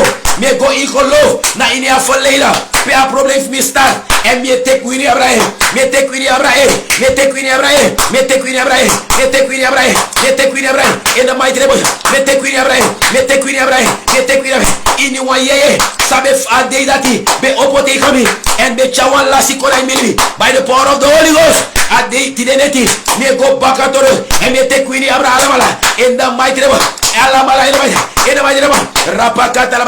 Speaker 1: na ini afole da. Pe a problem if me start. And me take Winnie Abraham, me take Winnie Abraham, me take Winnie Abraham, me take Winnie Abraham, me take Winnie Abraham, me take Winnie Abraham, in the mighty name of me take Winnie Abraham, me take Winnie Abraham, me take Winnie Abraham, in one ye, sabe a day that he be opote kami, and be chawan la sikola mili, by the power of the Holy Ghost, a day tideneti, me go back at and me take Winnie Abraham, in the mighty name of Alamala, in the mighty name of Rapakata,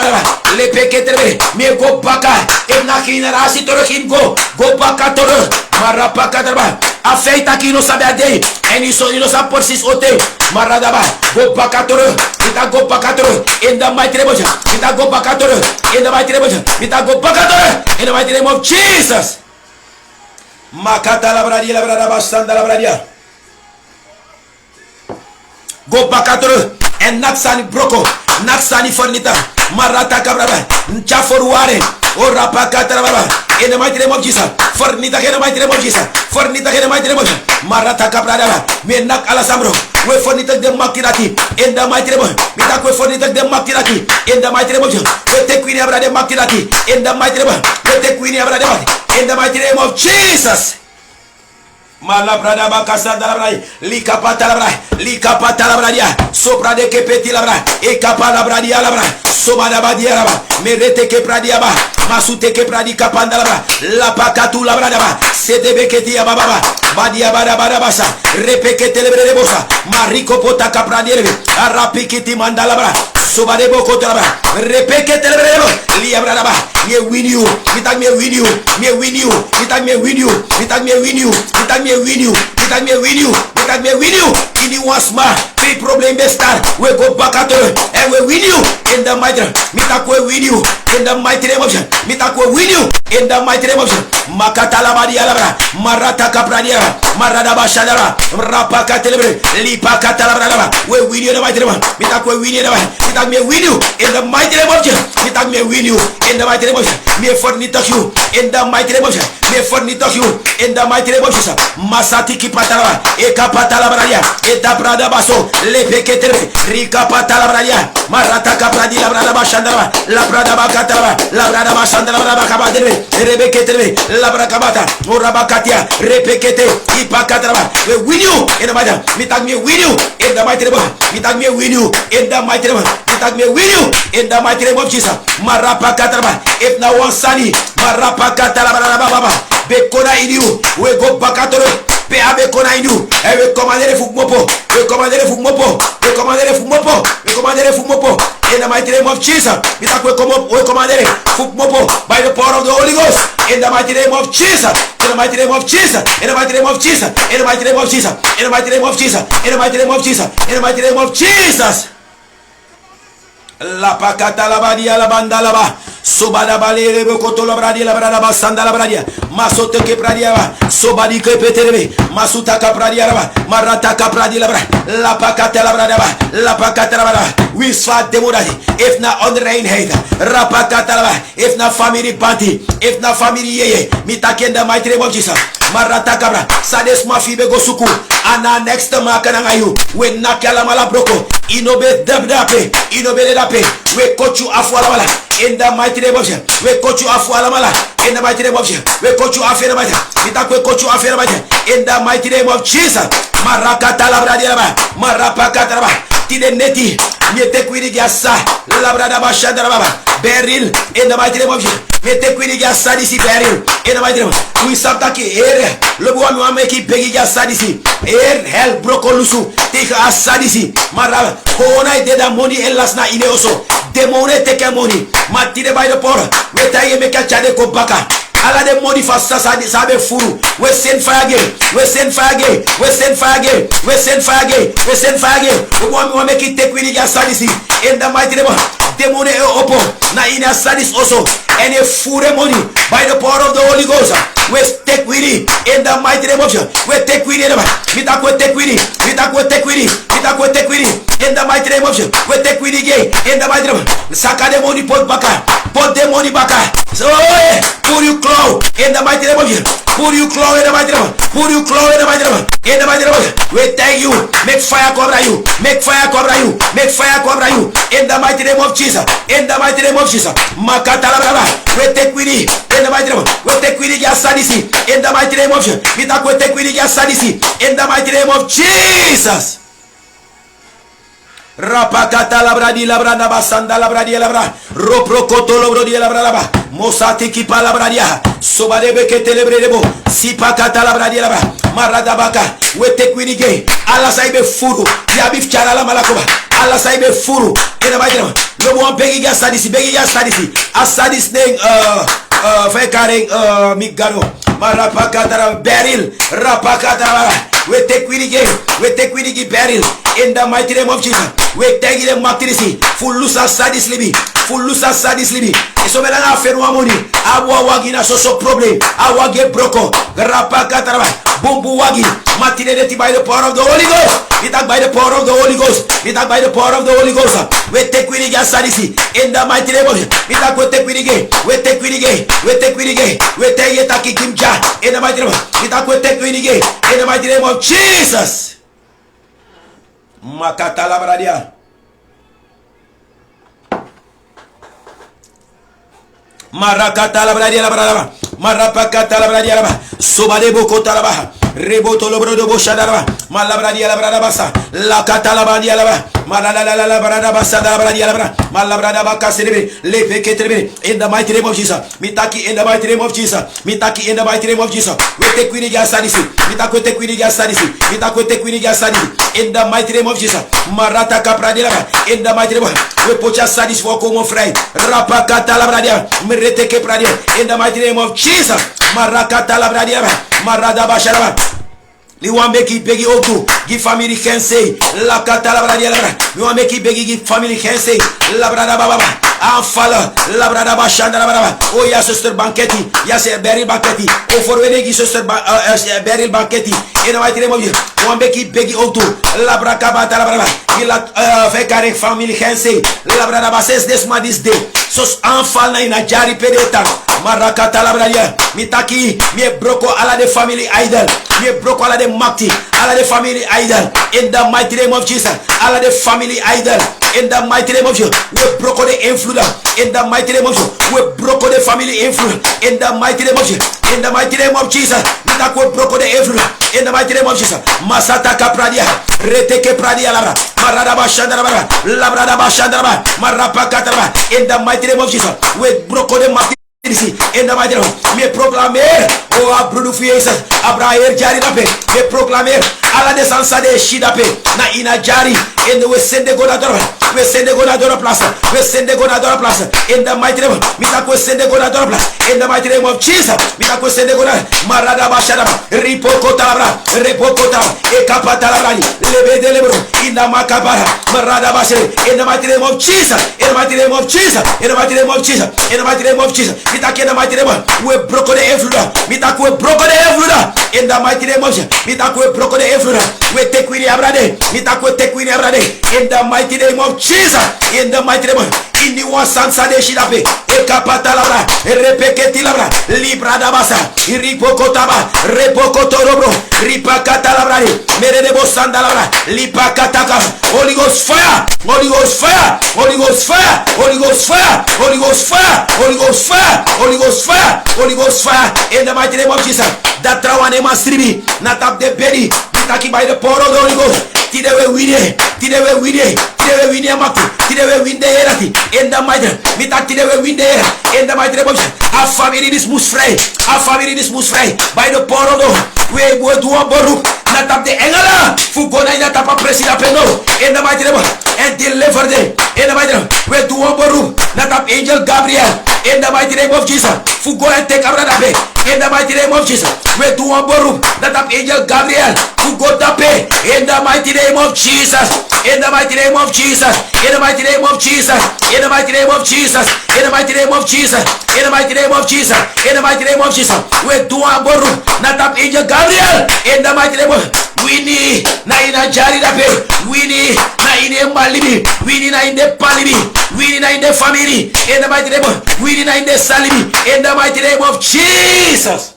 Speaker 1: le pekete, me go back, if Nakina Rasitoro go. Go back at her, Marapakadaba. A faith aqui no sabe a day, and you saw you know some portions hotel, Maradaba. Go back at her, it go back at her, in the mighty name of Jesus. It go back at her, in the mighty name of Jesus. It go back at her, in the mighty name of Jesus. Makata la bradia, la brada sanda la bradia. Go back at her, and Naksani Broko, Naksani Fornita, Marata Cabraba, Chaforuare, or Rapakataraba. In the mighty name of Jesus, Fornita in the mighty name of Jesus, Fornita in the mighty name of Jesus, Marata Cabrada, Menak Alasambro, we Fornita de Makirati, in the mighty name of Mitak, we Fornita de Makirati, in the mighty name of Jesus, we take Queen Abra de Makirati, in the mighty name of, we take Queen Abra de in the mighty name of Jesus. Malabrada bakasa dalabrai, lika patalabrai, lika patalabradia, sopra de kepeti labra, e kapalabradia labra, somada badia labra, merete ke pradia ba, masute ke pradi kapandalabra, la pakatu labrada ba, sete beketi ababa, badia bada bada basa, repekete lebre de bosa, mariko pota kapradiere, arapikiti mandalabra, sobade boko talabra, repekete lebre de bosa, liabrada ba, me win you, mitak me win you, me win you, mitak me win you, mitak me win you, mitak me win you, mitak me win you, mitak me win you. In the once more, big problem be start. We go back at her and we win you in the mighty. Mitak we win you in the mighty name of Jesus. Mitak we win you in the mighty name of Jesus. Makatala badia labra, marata kapradia, marada bashadara, rapaka telebre, lipaka talabra. We win you in the mighty name. Mitak we win you. Mitak me win you in the mighty name of Jesus. Mitak me win you in the mighty name of Jesus. Me fornita you in the mighty name of Jesus. Me fornita you in the mighty name of Jesus. Masati kipatala, ekapatala bradia, eta brada baso, lepeketere, rikapatala bradia, marata kapradi la brada bashandala, la brada bakatala, la brada bashandala bakabadere, rebeketere, la brakabata, urabakatia, repekete, ipakatala. We win you in the mighty. Mitak me win you in the mighty name. Mitak me win you in the mighty name. Mitak me win you in the mighty name of Jesus. Marapakatala. If now one sunny, marapakatala baba, bekona in you, we go back at her. Pe abe kona indu, we commandere fukmopo, we commandere fukmopo, we commandere fukmopo, we commandere fukmopo. In the mighty name of Jesus, we commandere fukmopo by the power of the Holy Ghost. In the mighty name of Jesus, in the mighty name of Jesus, in the mighty name of Jesus, in the mighty name of Jesus, in the mighty name of Jesus, in the mighty name of Jesus, in the mighty name of Jesus. La pakata la badia la banda la ba. Sobada balere bekoto la bradia la brada basanda la bradia. Masote ke pradia ba. Sobadi ke peterebe. Masuta ka pradia ba. Marata ka pradia la bra. La pakata la brada ba. La pakata la brada. We swat demoradi. If na onreinheid. Rapakata la ba. If na family party. If na family yeye. Mitakenda mighty name of Jesus. Marata kabra. Sades mafibe gosuku. Ana next makana ngayu. We nakala malabroko. Inobe dabdape. Inobe dape. We coach you afwala wala. In the mighty name of Jesus. We coach you afwala mala. In the mighty name of Jesus. We coach you afwala mala. Mitakwe coach you afwala mala. In the mighty name of Jesus. Marakata la bradia ba. Marapakata ba. Tide neti. Miete kwiri gyasa. La brada ba shandara ba. Beril. In the mighty name of Jesus. Miete kwiri gyasa disi beril. In the mighty name. We sabtaki air. Lobu wa miwa meki pegi gyasa disi. Air hell broko lusu. Take asadisi. Maraba. Kona ideda money elas na ine oso. Demone take money. Matide by the power. Weta ye meka chade ko baka. Ala de money fasta sabe furu. We send fire again. We send fire again. We send fire again. We send fire again. We send fire again. We want to make it take with the sadisi. In the mighty name of demone opo. Na ina sadis also. And a fure money by the power of the Holy Ghost. We take with it in the mighty name of Jesus. We take with it. We take with it. We take with it. We take with it in the mighty name of Jesus. We take with it again in the mighty name. Saka the money put back. Put the money back. So put you claw in the mighty name of Jesus. Put you claw in the mighty name. Put you claw in the mighty name. In the mighty name of Jesus. We thank you. Make fire cover you. Make fire cover you. Make fire cover you. In the mighty name of Jesus. In the mighty name of Jesus. Makata la brava. We take with it in the mighty name. We take with it sadisi. In the mighty name of Jesus. We take with it sadisi. In the mighty name of Jesus. Rapakata la bradi la brada basanda la bradi la bra. Roprokoto lo brodi la brada. Mosati ki pa la bradia. Sobadebe ke telebrebo. Sipakata la bradi la bra. Marada baka. We take with it. Ala saibe furu. Ya bif chara la malakoba. Ala saibe furu. In the mighty name. No one begging ya sadisi. Begging ya sadisi. Asadis name fekaring migano. Marapakata beril. Rapakata. We take with it. We take with it beril. In the mighty name of Jesus. We take it matrisi. Fulusa sadis libi. Fulusa sadis libi. So me na ferwa moni. Awa wagi na so problem. Awa ge broko. Rapakata. Bumbu wagi. Matine by the power of the Holy Ghost. We take by the power of the Holy Ghost. We take by the power of the Holy Ghost. We take with it sadisi. In the mighty name of Jesus. We take with it. We take with it. We take with it. We take it kimja. In the mighty name. We take with it. In the mighty name of Jesus. Makata la bradia. Marakata la bradia la brada. Marapakata la bradia la. Sobade boko talaba. Reboto lo brodo boshadaba. Malabradia la brada basa. La katala bradia la. Malala la brada basa la bradia la bra. Malabrada baka celebre. Le peketrebe. In the mighty name of Jesus. Mitaki in the mighty name of Jesus. Mitaki in the mighty name of Jesus. We take with the sadisi. Mitako take with the sadisi. Mitako take with the sadisi. In the mighty name of Jesus. Marata kapradia la. In the mighty name of we put your sadis for common friend. Rapakata la bradia. Merete ke pradia. In the mighty name of Jesus. Marakata la bradia. Marada basharaba. We want make it begi otu. Give family can say. La kata la bradia la bra. We want make it begi give family can say. La brada baba. Anfala. La brada bashanda la brada. Oh ya sister banqueti. Yes beril banqueti. Oh for when you sister beril banqueti. In the mighty name of you. We want make it begi otu. La braka bata la brada. La fekare family can say. La brada bases this man this day. So anfala na jari pedeta. Marakata la bradia. Mitaki. Me broko ala de family idol. Me broko ala de Makti, Allah the family idol, in the mighty name of Jesus, Allah the family idol, in the mighty name of Jesus, we broke the influence, in the mighty name of Jesus, we broke the family influence, in the mighty name of Jesus, in the mighty name of Jesus, we broke the influence, in the mighty name of Jesus, Masataka Pradia, Reteke Pradia Labra, Maradaba Shandaraba, Labradaba Shandaraba, Marapakataba, in the mighty name of Jesus, we broke the Makti. In the mighty name, me proclamer, oh, Bruno Fies, Abraham Jarinape, me proclamer, alla descensa de shidape na inajari in we send go na dora we send go na dora place we send go na dora place in the mighty name mita ko send go na dora place in the mighty name of Jesus mita ko send go na marada bashada ripokota repokota e kapata la brani lebe de lebro ina makabara marada bashada in the mighty name of Jesus in the mighty name of Jesus in the mighty name of Jesus in the mighty name of Jesus mita ke na mighty name we broke the influence mita ko broke the influence in the mighty name of Jesus mita ko broke the influence we take we abrade mita ko take we abrade in the mighty name of Jesus in the mighty name in the one sansa de shidape e kapata la bra repeketi la bra libra da basa iripokotaba repokotoro ripakata la bra mere de bosanda la bra lipakataka Holy Ghost fire Holy Ghost fire Holy Ghost fire Holy Ghost fire Holy Ghost fire Holy Ghost fire Holy Ghost fire Holy Ghost fire in the mighty name of Jesus that trawane masribi not up the belly taki by the power of the Holy Ghost tidewe wine tidewe wine tidewe wine maki tidewe wine erati in the mighty mita tidewe wine in the mighty name of Jesus a family this must fray a family this must fray by the power of the we go to a boru not up the engala fugona ina tapa presida peno in the mighty name and deliver them in the mighty name we do a boru not up angel Gabriel in the mighty name of Jesus fugo and take abradabe in the mighty name of Jesus we do a boru not up angel Gabriel fugo tape in the mighty name of Jesus in the mighty name of Jesus in the mighty name of Jesus in the mighty name of Jesus in the mighty name of Jesus in the mighty name of Jesus in the mighty name of Jesus we do a boru not up angel Gabriel in the mighty name of Winnie na ina jari dape Winnie na ine malibi Winnie na inde palibi Winnie na inde family in the mighty name of Winnie na inde salibi in the mighty name of Jesus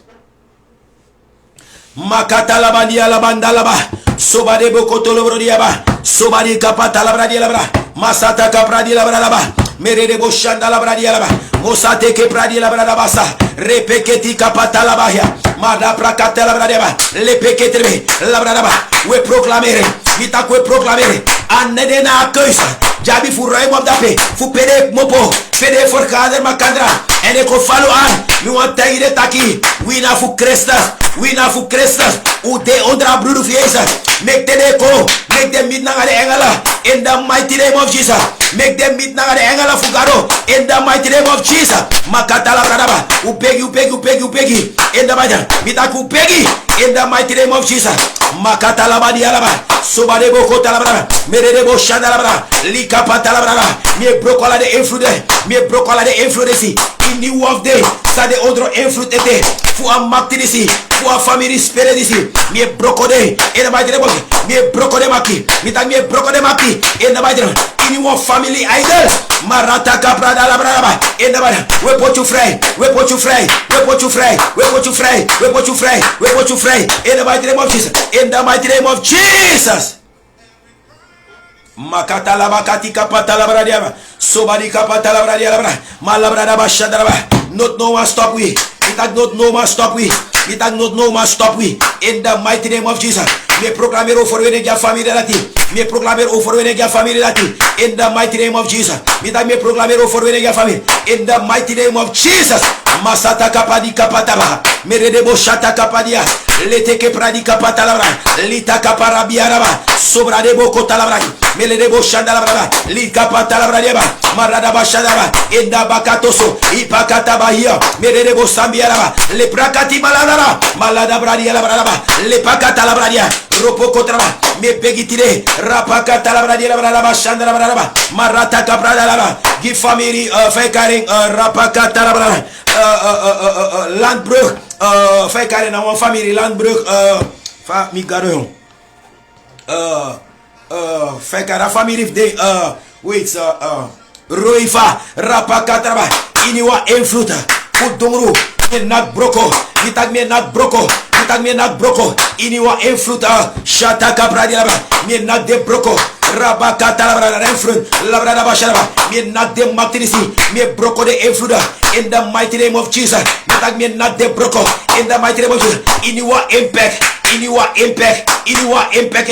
Speaker 1: makata la bandia la banda la ba sobade bokoto lo brodia ba sobade kapata la bradia la bra masata kapradi la bra la ba mere de boshanda la bradia la ba mosate ke pradi la bra la basa repeketi kapata la bahia mada prakata la bradia ba le peketre la bra la ba we proclamer vita ko proclamer anede na akeusa jabi fu roy mo dape fu pede mopo pede for kader makandra ene ko falo an mi want taire taki wina fu crestas ude ondra brudu fiesa make them go make them meet nangale engala in the mighty name of Jesus make them meet nangale engala fugaro in the mighty name of Jesus makata la bradaba upegi in the mighty mitaku upegi in the mighty name of Jesus makata la badi alaba sobade boko talabra merede bo shanda la bra likapata la bra me brokola de influence in new of day sa de odro influence fu amaktinisi fu a family spirit disi me brokode in the mighty name of me brokode maki mita me brokode maki in the mighty in your family idol marata kaprada la bra in the mighty we put you free in the mighty name of Jesus in the mighty name of Jesus makata la bakati kapata la bradia sobadi kapata la bradia la bra malabrada bashadra not no one stop we it not no one stop we it not no one stop we in the mighty name of Jesus me proclamer over your family relati me proclamer over your family relati in the mighty name of Jesus me proclamer over your family in the mighty name of Jesus masata kapadi kapataba merede bo shata kapadia leteke pradi kapatalabra lita kaparabiaraba sobra de boko talabra melede bo shandalabra lika patalabra deba marada bashadaba inda bakatoso ipakata bahia merede bo sambiaraba le prakati maladara malada bradia labraba le pakata labradia ropoko traba me pegitire rapakata labradia labraba shandalabra marata kaprada laba give family fekaring rapakata labraba Landbrug fai care na one family Landbrug fa mi garo fai care family de wait Roifa rapakatraba iniwa influta kudumru nak broko mitag me nak broko iniwa influta shata kapradi laba me nak de broko rabakata labra influence labra da basharaba me nak de matrisi me broko de influda in the mighty name of Jesus mitag me nak de broko in the mighty name of Jesus iniwa impact in your impact, in your impact,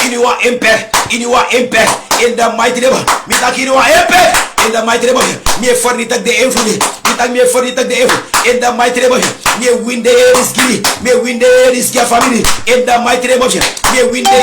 Speaker 1: in your impact, in your impact, in the mighty name. Me tak in your impact, in the mighty name. Me for the tak the influence, me tak me for the tak the influence, in the mighty name. Me win the is giri, me win the is your family, in the mighty name. Me win the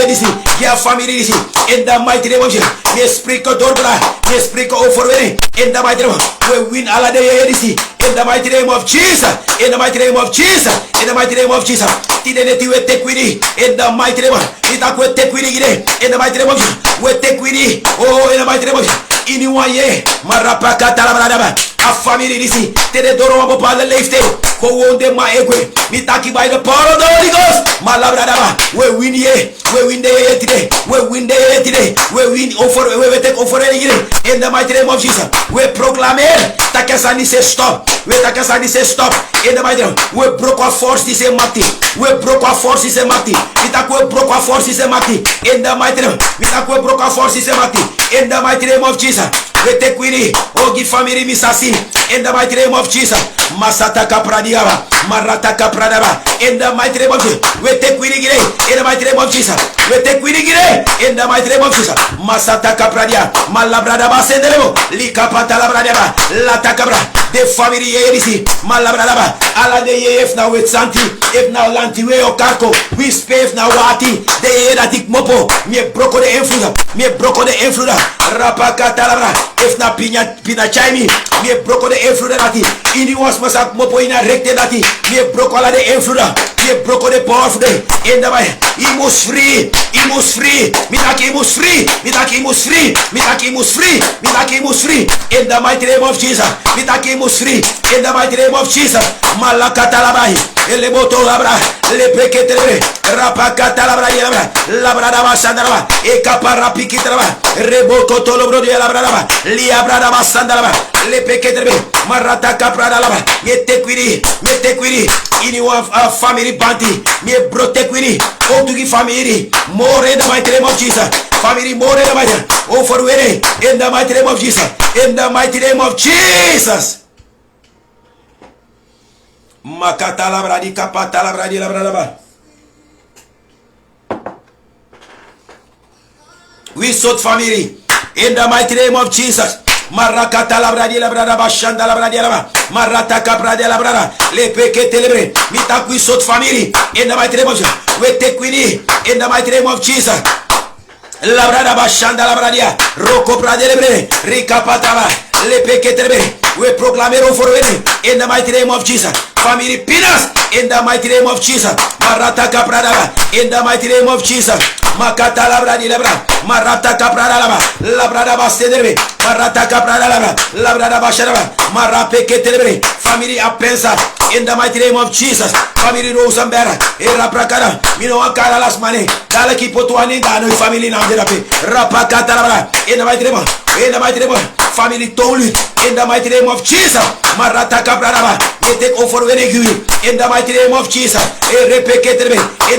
Speaker 1: is your family, in the mighty name. Me speak a dorbra, me speak over in the mighty name. We win all the is in the mighty name of Jesus, in the mighty name of Jesus, in the mighty name of Jesus. Today we take with it in the mighty name. We take with it in the mighty name of Jesus. We take with it, oh, in the mighty name of Jesus. Anyone ye, marapaka talabradaba, a family disi, tere doro abo pala lifte, ko wonde ma egwe, mitaki by the power of the Holy Ghost, malabradaba, we win ye, we win the ye today, we win the ye today, we win over, we take over any in the mighty name of Jesus. We proclaim it, takasani say stop, we takasani say stop, in the mighty name, we broke our force this mati, we broke our force this mati, we broke our force this mati, in the mighty name, we broke our force this mati, in the mighty name of Jesus. We take with oh give family misasi in the mighty name of Jesus. Masata kapradiaba, marata kapradaba in the mighty name of Jesus. We take with in the mighty name of Jesus. We take with in the mighty name of Jesus. Masata kapradia, malabradaba sendelebo, likapata labradiaba, latakabra, the family yerisi, malabradaba, ala de if now with santi, if now lanti we okarko, we spave now wati, the eratic mopo, me broko the influence, me broko the influence, rapakata labra. If na pina chaimi, me broko the influence dati. Ini was masak mopo ina rekte dati. Me broko la de influence. Me broko the powerful day. In the way, he must free. He must free. Me taki must free. Me taki must free. Me taki must free. Me taki must free. In the mighty name of Jesus. Me taki must free. In the mighty name of Jesus. Malakata labai. Ele boto labra. Le peketere. Rapakata labra yabra. Labra daba sandaraba. Ekapara pikitraba. Reboko tolobro de labra daba. Liabrada basandalaba, le peketrebe, marata kapradalaba, me tekwiri, in one family banti, me brotekwiri, oh to give family, more in the mighty name of Jesus, family more in the mighty, oh for winning, in the mighty name of Jesus, in the mighty name of Jesus. Makatalabra di kapatalabra di labradaba. We sought family. In the mighty name of Jesus. Marakata labradi labrada bashanda labradi laba. Marata cabradi labrada. Le peke telebre. Mitakwi sot family. In the mighty name of Jesus. We take winnie. In the mighty name of Jesus. Labrada bashanda labradia. Roko pradelebre. Rikapataba. Le peke telebre. We proclaim it for winning. In the mighty name of Jesus. Family pinas. In the mighty name of Jesus. Marata capradaba. In the mighty name of Jesus. Makata labradi labra, marata caprada laba, labrada bastedebre, marata caprada laba, labrada basharaba, marape ketelebre, family apensa, in the mighty name of Jesus, family Rosambera, era prakara, mino akara las mane, dala ki potuani dano family na derape, rapakata labra, in the mighty name, in the mighty name, family Tolu, in the mighty name of Jesus, marata caprada, we take over you, in the mighty name of Jesus, in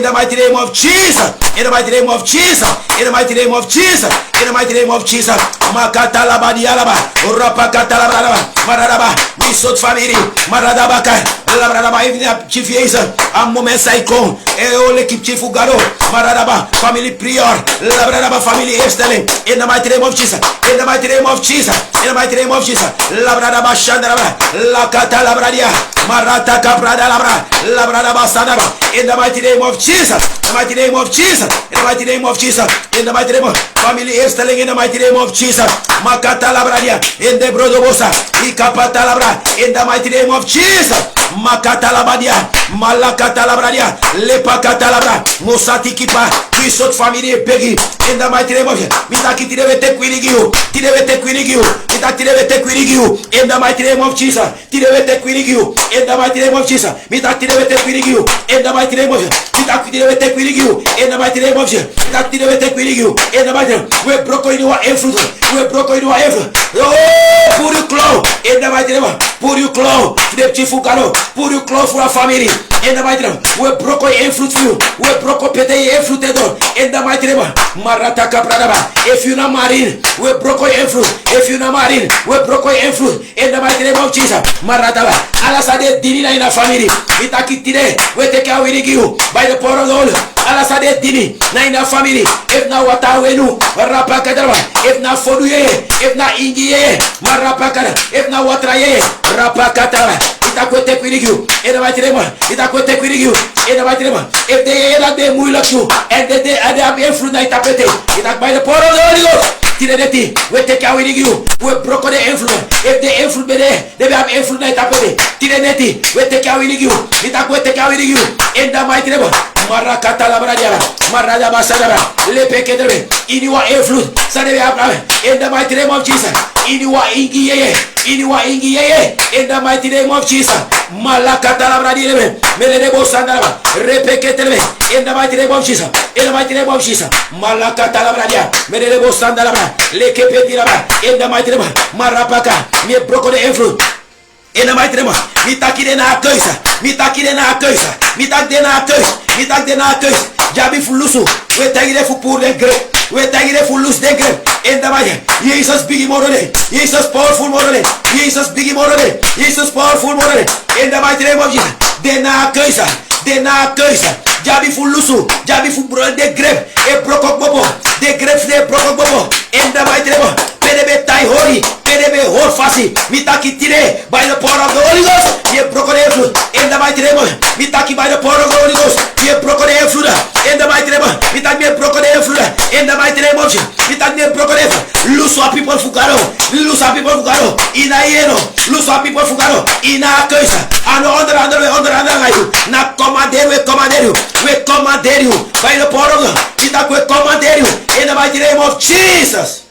Speaker 1: the mighty name of Jesus, in the mighty name of Jesus, in the mighty name of Jesus, in the mighty name of Jesus, Makata labadi alaba, Rapakata labraba, Maradaba, we sought family, Maradabaka, Labradaba, even chief Yason, a moment cyclone, all keep chief Ugaro, Maradaba, family prior, Labradaba, family Estelle, in the mighty name of Jesus, in the mighty name of Jesus, in the mighty name of Jesus, Labradaba Shandaraba, Lakata labradia, Marata caprada labra, Labradaba Sanaba, in the mighty name of Jesus, in the mighty name of Jesus, in the mighty name of Jesus, in the mighty name of family is telling in the mighty name of Jesus, Makata labradia, in the brodobosa, Ikapata labra, in the mighty name of Jesus, Makata labadia, Malakata labradia, Lepakata labra, Mosati kipa, we sought family Peggy, in the mighty name of Jesus, Mitaki Tirevete Quinigiu, Tirevete Quinigiu, Mitakirevete Quinigiu, in the mighty name of Jesus, Tirevete Quinigiu, in the mighty name of Jesus, Mitakirevete Quinigiu, in the mighty name of Jesus, Mitakirevete Quinigiu, in the mighty name of Jesus, Mitakirevete Quinigiu, in the mighty name, we broke in your influence, we broke in your influence, oh, put it close, in the mighty name. Pour you close to the chief Fugaro. Pour you close for our family. In the mighty name. We broke a fruit for you. We broke a pete a fruit in the mighty name. Marata Capradaba. If you're not married, we broke a fruit. If you're not married, we broke a fruit in the mighty name of Jesus. Marataba. Alasade Dinina in our family. Itaki today. We take care of you by the power of the Holy. Alasade Dini. Na in our family. If not what I will Rapakadaba. If not for you, if not Ingie, Marapakada. If not what I Rapakataba. Itako take with you in the mighty name. Itako take with you in the mighty name. If they that they will look you and they have a fruit night tapete, it by the power of the Holy Ghost. Tireneti, we take care with you. We broke the influence. If the influence be there, they have influence night tapete. Tireneti, we take care with you. Itako take care with you in the mighty name. Marakata la bradia, Marada Basadaba, Lepekedere, Iniwa influence, Sadebe in the mighty name of Jesus. Iniwa Ingie, Iniwa Ingie, in the mighty name of Jesus. Malakata la bradia, Melebo Sandaba, Repeketere, in the mighty name of Jesus. In the mighty name of Jesus. Malakata la bradia, Melebo Sandaba, Lekepetiraba, in the mighty name of Marapaka, me broke the influence. In the mighty name, mitaki de na coisa, mitaki de na coisa, mitaki de na coisa, mitaki de na coisa. Jabi fulusu, we tagi de pour de grep, we tagi de fulus de grep. In the mighty, Jesus big morale, Jesus powerful morale, Jesus big morale, Jesus powerful morale. In the mighty name of Jesus, de na coisa, Jabi fulusu, Jabi fu de grep, e brokok bobo, de grep de brokok bobo. In the mighty name. PDB tai hori, PDB hold fast. Mitaki tire by the power of the Holy Ghost. Ye broke the fruit in the mighty name. Mitaki by the power of the Holy Ghost. Ye broke the fruit in the mighty name. Mitaki broke the fruit in the mighty name of Jesus. Mitaki broke the fruit. Lose our people fugaro. Lose our people fugaro. Ina yeno. Lose our people fugaro. Ina koisa. Ano under you. Na commander you. We command you by the power of God. Mitaki we command you in the mighty name of Jesus.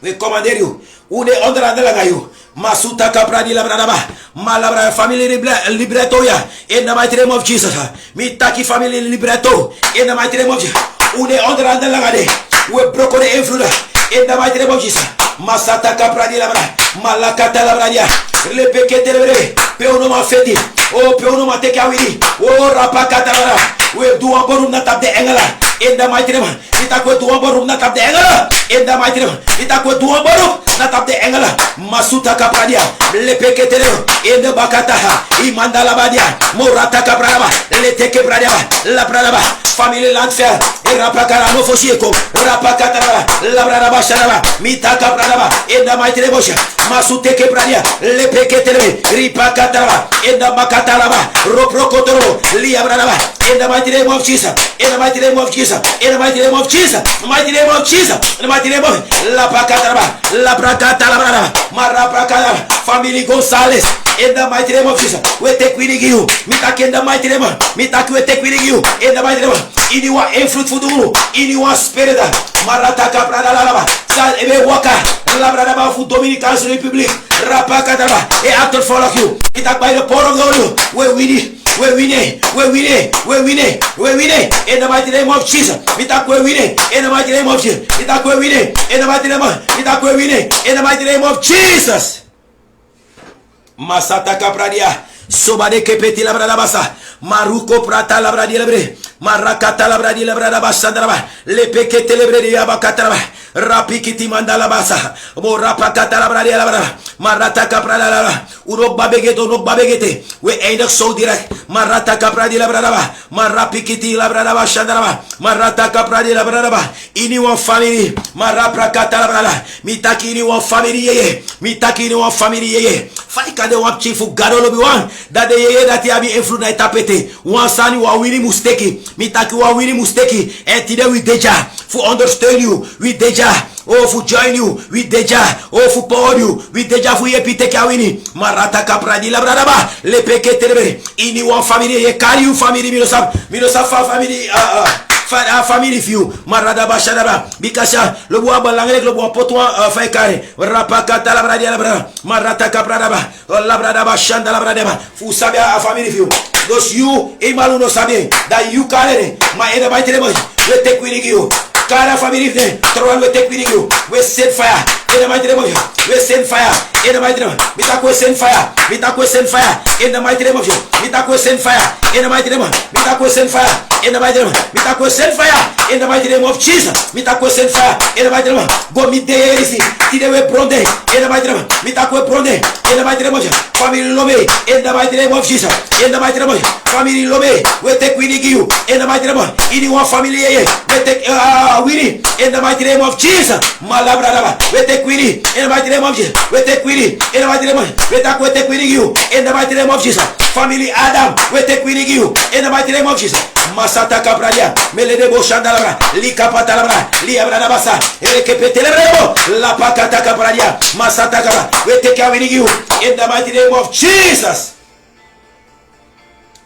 Speaker 1: We command you. Une onder you. Masuta Capradi Labradaba. Malabra family libretoya. In the mighty name of Jesus. Mitaki family libreto. In the mighty name of Jesus. Une onder we broke the influence. In the mighty name of Jesus. Masata Capradi Labra. Malakata Labradia. Le pekete lebre. Peonoma fedi. Oh, peonoma take away. Oh, rapakata labra. We do a borum not of the engala. In the mighty name. Itakwe do a borum not of the engala. In the mighty name. Itakwe do a borum not of the engala. Masuta Capradia. Le pekete in the Bakataha. Imandala Badia. Morata Caprava. Le teke Bradia. La Pradaba. Family land fair. Rapakara no Foshieko. Rapakatara. La Bradaba Sharaba. Mitaka Pradaba. In the mighty name. Masuteke Bradia. Le pekete Ripakatara. In the Bakatalaba. Roprokotoro. Lia Bradaba. In the mighty name of Jesus. In the mighty name of Jesus. In the mighty name of Jesus. In the mighty name of Jesus. In the mighty name of La Pacataraba. La Pracatalaba. Marapacala. Family Gonzales. In the mighty name of Jesus. We take with you. Mitaki in the mighty name. Mitaki we take with you. In the mighty name. In your infruitful do. In your spirit. Marataka Pradalaba. Sal Ebe Waka. Labradaba for Dominican Republic. Rapacataba. A actor follow you. Mitaki by the power of the Lord. We win it. We win it. In the mighty name of Jesus. Mitaki we win it. In the mighty name of Jesus. Mitaki we win it. In the mighty name of Mitaki we win it. In the mighty name of Jesus. Masata Capradia. Sobade kepeti la brada basa. Maruko prata la bradi lebre. Marakata la bradi la brada basa draba. Le pekete lebre di abakatraba. Rapikiti mandala basa. Morapakata la bradi la brada. Marata caprada la. Uro babegete. We eindig so direct. Marata capradi la brada. Marapikiti la brada basa draba. Marata capradi la brada. Ini one family. Maraprakata la brada. Mitaki ini one family ye. Mitaki ini one family ye. Faika de one chief gadolo bi one. That the that you have been influenced tapete. One son you are winning mistake. Mitaki you are winning mistake. And today we deja for understand you. We deja. Oh for join you. We deja. Oh for power you. We deja for ye pite kawini. Marata capradi la bradaba. Le peke terebe. Ini one family. Ye carry you family. Minosap family. Family few marada bashadaba bikasha le bois balangre le bois potwa fay carré rapakata la bradia la bra marata capradaba la brada bashanda la bradaba fu sabia a family few those you imalu no sabe that you carry my ene by tele we take with you cara family fe troan we take with you we set fire ene by tele we send fire in the mighty name. Mitako send fire. Mitako send fire in the mighty name of Jesus. Mitako send fire in the mighty name. Mitako send fire in the mighty name. Mitako send fire in the mighty name of Jesus. Mitako send fire in the mighty name. Go me there is we bronde in the mighty name. Mitako bronde in the mighty name of Jesus. Family Lome in the mighty name of Jesus. In the mighty name of Jesus. Family Lome we take Winnie you in the mighty name of anyone family we take Winnie in the mighty name of Jesus. Malabra we take Winnie in the mighty name of Jesus. We take Winnie in the mighty name of Jesus. We take Winnie you in the mighty name of Jesus. Family Adam we take Winnie you in the mighty name of Jesus. Masata Cabralia, Meledebo Shandalabra, Likapatalabra, Liabranabasa, Erekepetelebo, La Pacata Cabralia, Masata Cabra, we take care of you in the mighty name of Jesus.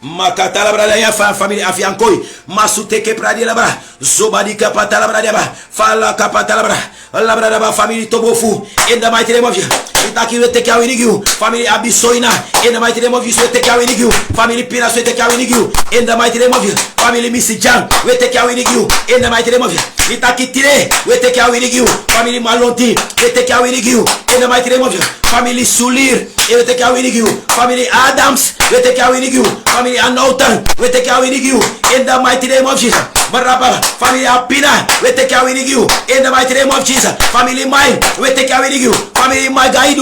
Speaker 1: Makatalabra family Afiankoi, Masuteke Pradilabra, Zobadika Patalabra, Fala Capatalabra, Labradaba family Tobofu, in the mighty name of Jesus. Itaki we take care of you, family Abisoina, in the mighty name of Jesus, we take care of you, family Pinas, we take care of you, in the mighty name of Jesus, family Missy Jam, we take care of you, in the mighty name of Jesus. Itaki Tire, we take care of you, family Malonti, we take care of you, in the mighty name of Jesus. Family Sulir, we take care of you, family Adams, we take care of you, family Anoutan, we take care of you, in the mighty name of Jesus. Baraba, family Apina, we take care of you, in the mighty name of Jesus. Family Mine, we take care of you, family Magaidu,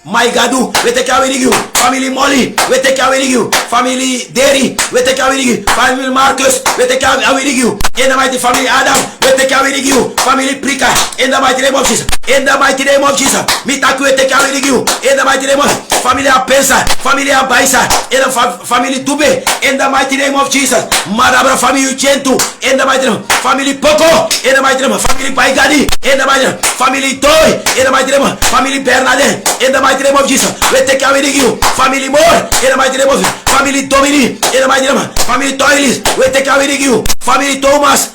Speaker 1: my Gadu, we take care of you. Family Molly, we take care of you. Family Derry, we take care of you. Family Marcus, we take care of you. In the mighty family Adam, we take care of you. Family Prika, in the mighty name of Jesus. In the mighty name of Jesus. Mitaku, we take care of you. In the mighty name of family Apensa, family Abaisa, in the family Tube, in the mighty name of Jesus. Marabra family Uchentu, in the mighty name. Family Poco, in the mighty name. Family Paigadi, in the mighty name. Family Toy, in the mighty name. Family Bernadette, in the mighty name of Jesus. We take care of you. Family Moore, in the mighty name of Jesus. Family Domini, in the mighty name. Family Toilis, we take care of you. Family Thomas,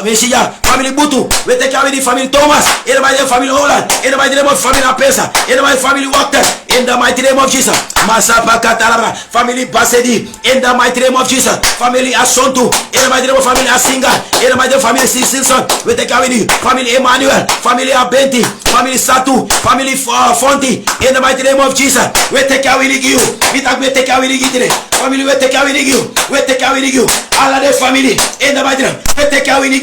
Speaker 1: Messiah, family Butu, we take care of the family Thomas, in the mighty name of family Holland, in the mighty name of family Apesa, in the mighty family Walker, in the mighty name of Jesus. Masapa Katalabra, family Basedi, in the mighty name of Jesus. Family Asontu, in the mighty name of family Asinga, in the mighty name of family Simpson, we take care of you. Family Emmanuel, family Abenti, family Satu, family Fonti, in the mighty name of Jesus. We take care of you. We take care of you today. Family, we take care of you. We take care of you. All of the family, in the mighty name. We take care of you.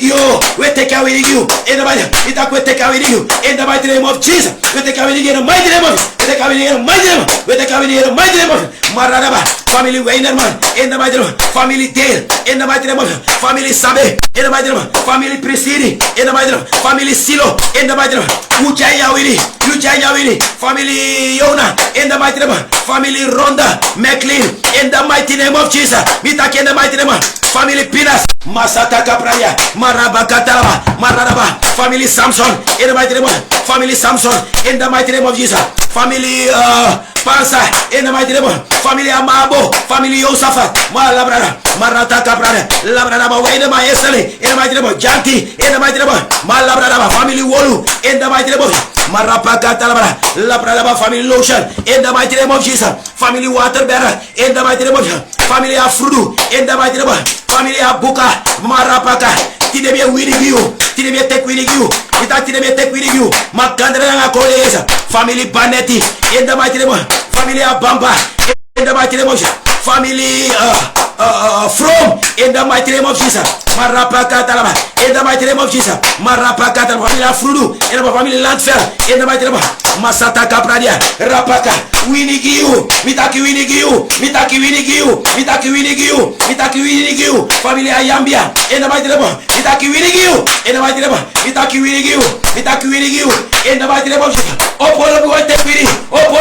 Speaker 1: We take care of you. In the mighty name. We take care of you. In the mighty name of Jesus. We take care of you in the mighty name of Jesus. We take care of you in the mighty name. We take care of you in the mighty name of Maradaba. Family Weinerman, in the mighty name. Family Dale, in the mighty name of family Sabe, in the mighty name. Family Priscilla, in the mighty name. Family Silo, in the mighty name. Ujaya Willy, family Yona, in the mighty name. Family Ronda, McLean, in the mighty name of Jesus. Mitaki in the mighty name. Family Pinas, Masata Capraya, Maraba Katalaba, Maradaba. Family Samson, in the mighty name. Family Samson, in the mighty name of Jesus. Family Pansa, in the mighty name. Family Amabo, family Yosafat, Malabrada, Marata Caprada, Labradaba, in my Esale, in the mighty name of Janti, in the mighty name. Malabrada, family Wolu, in the mighty name of Marapaka Talabra, Labradaba, family Lotion, in the mighty name of Jesus. Family Waterbearer, in the mighty name of Jesus. Family Afrudu, in the mighty name of family Abuka, Marapaka, Tidemia winning you, Tidemia take winning you, Tidemia take winning you, Macandra Colesa, family Banetti, in the mighty name of family Abamba, in the mighty name of Jesus. Family from in the mighty name of Jesus. Marapaka Talaba, in the mighty name of Jesus. Marapaka Talaba, family Afrudu, in the family Landfell, in the mighty name of Masata Capradia, Rapaka, Winigiu, Mitaki Winigiu, Mitaki Winigiu, Mitaki Winigiu, Mitaki Winigiu, family Ayambia, in the mighty name of Mitaki Winigiu, in the mighty name of Mitaki Winigiu, Mitaki Winigiu, in the mighty name of Jesus. Opolo take with it, Opolo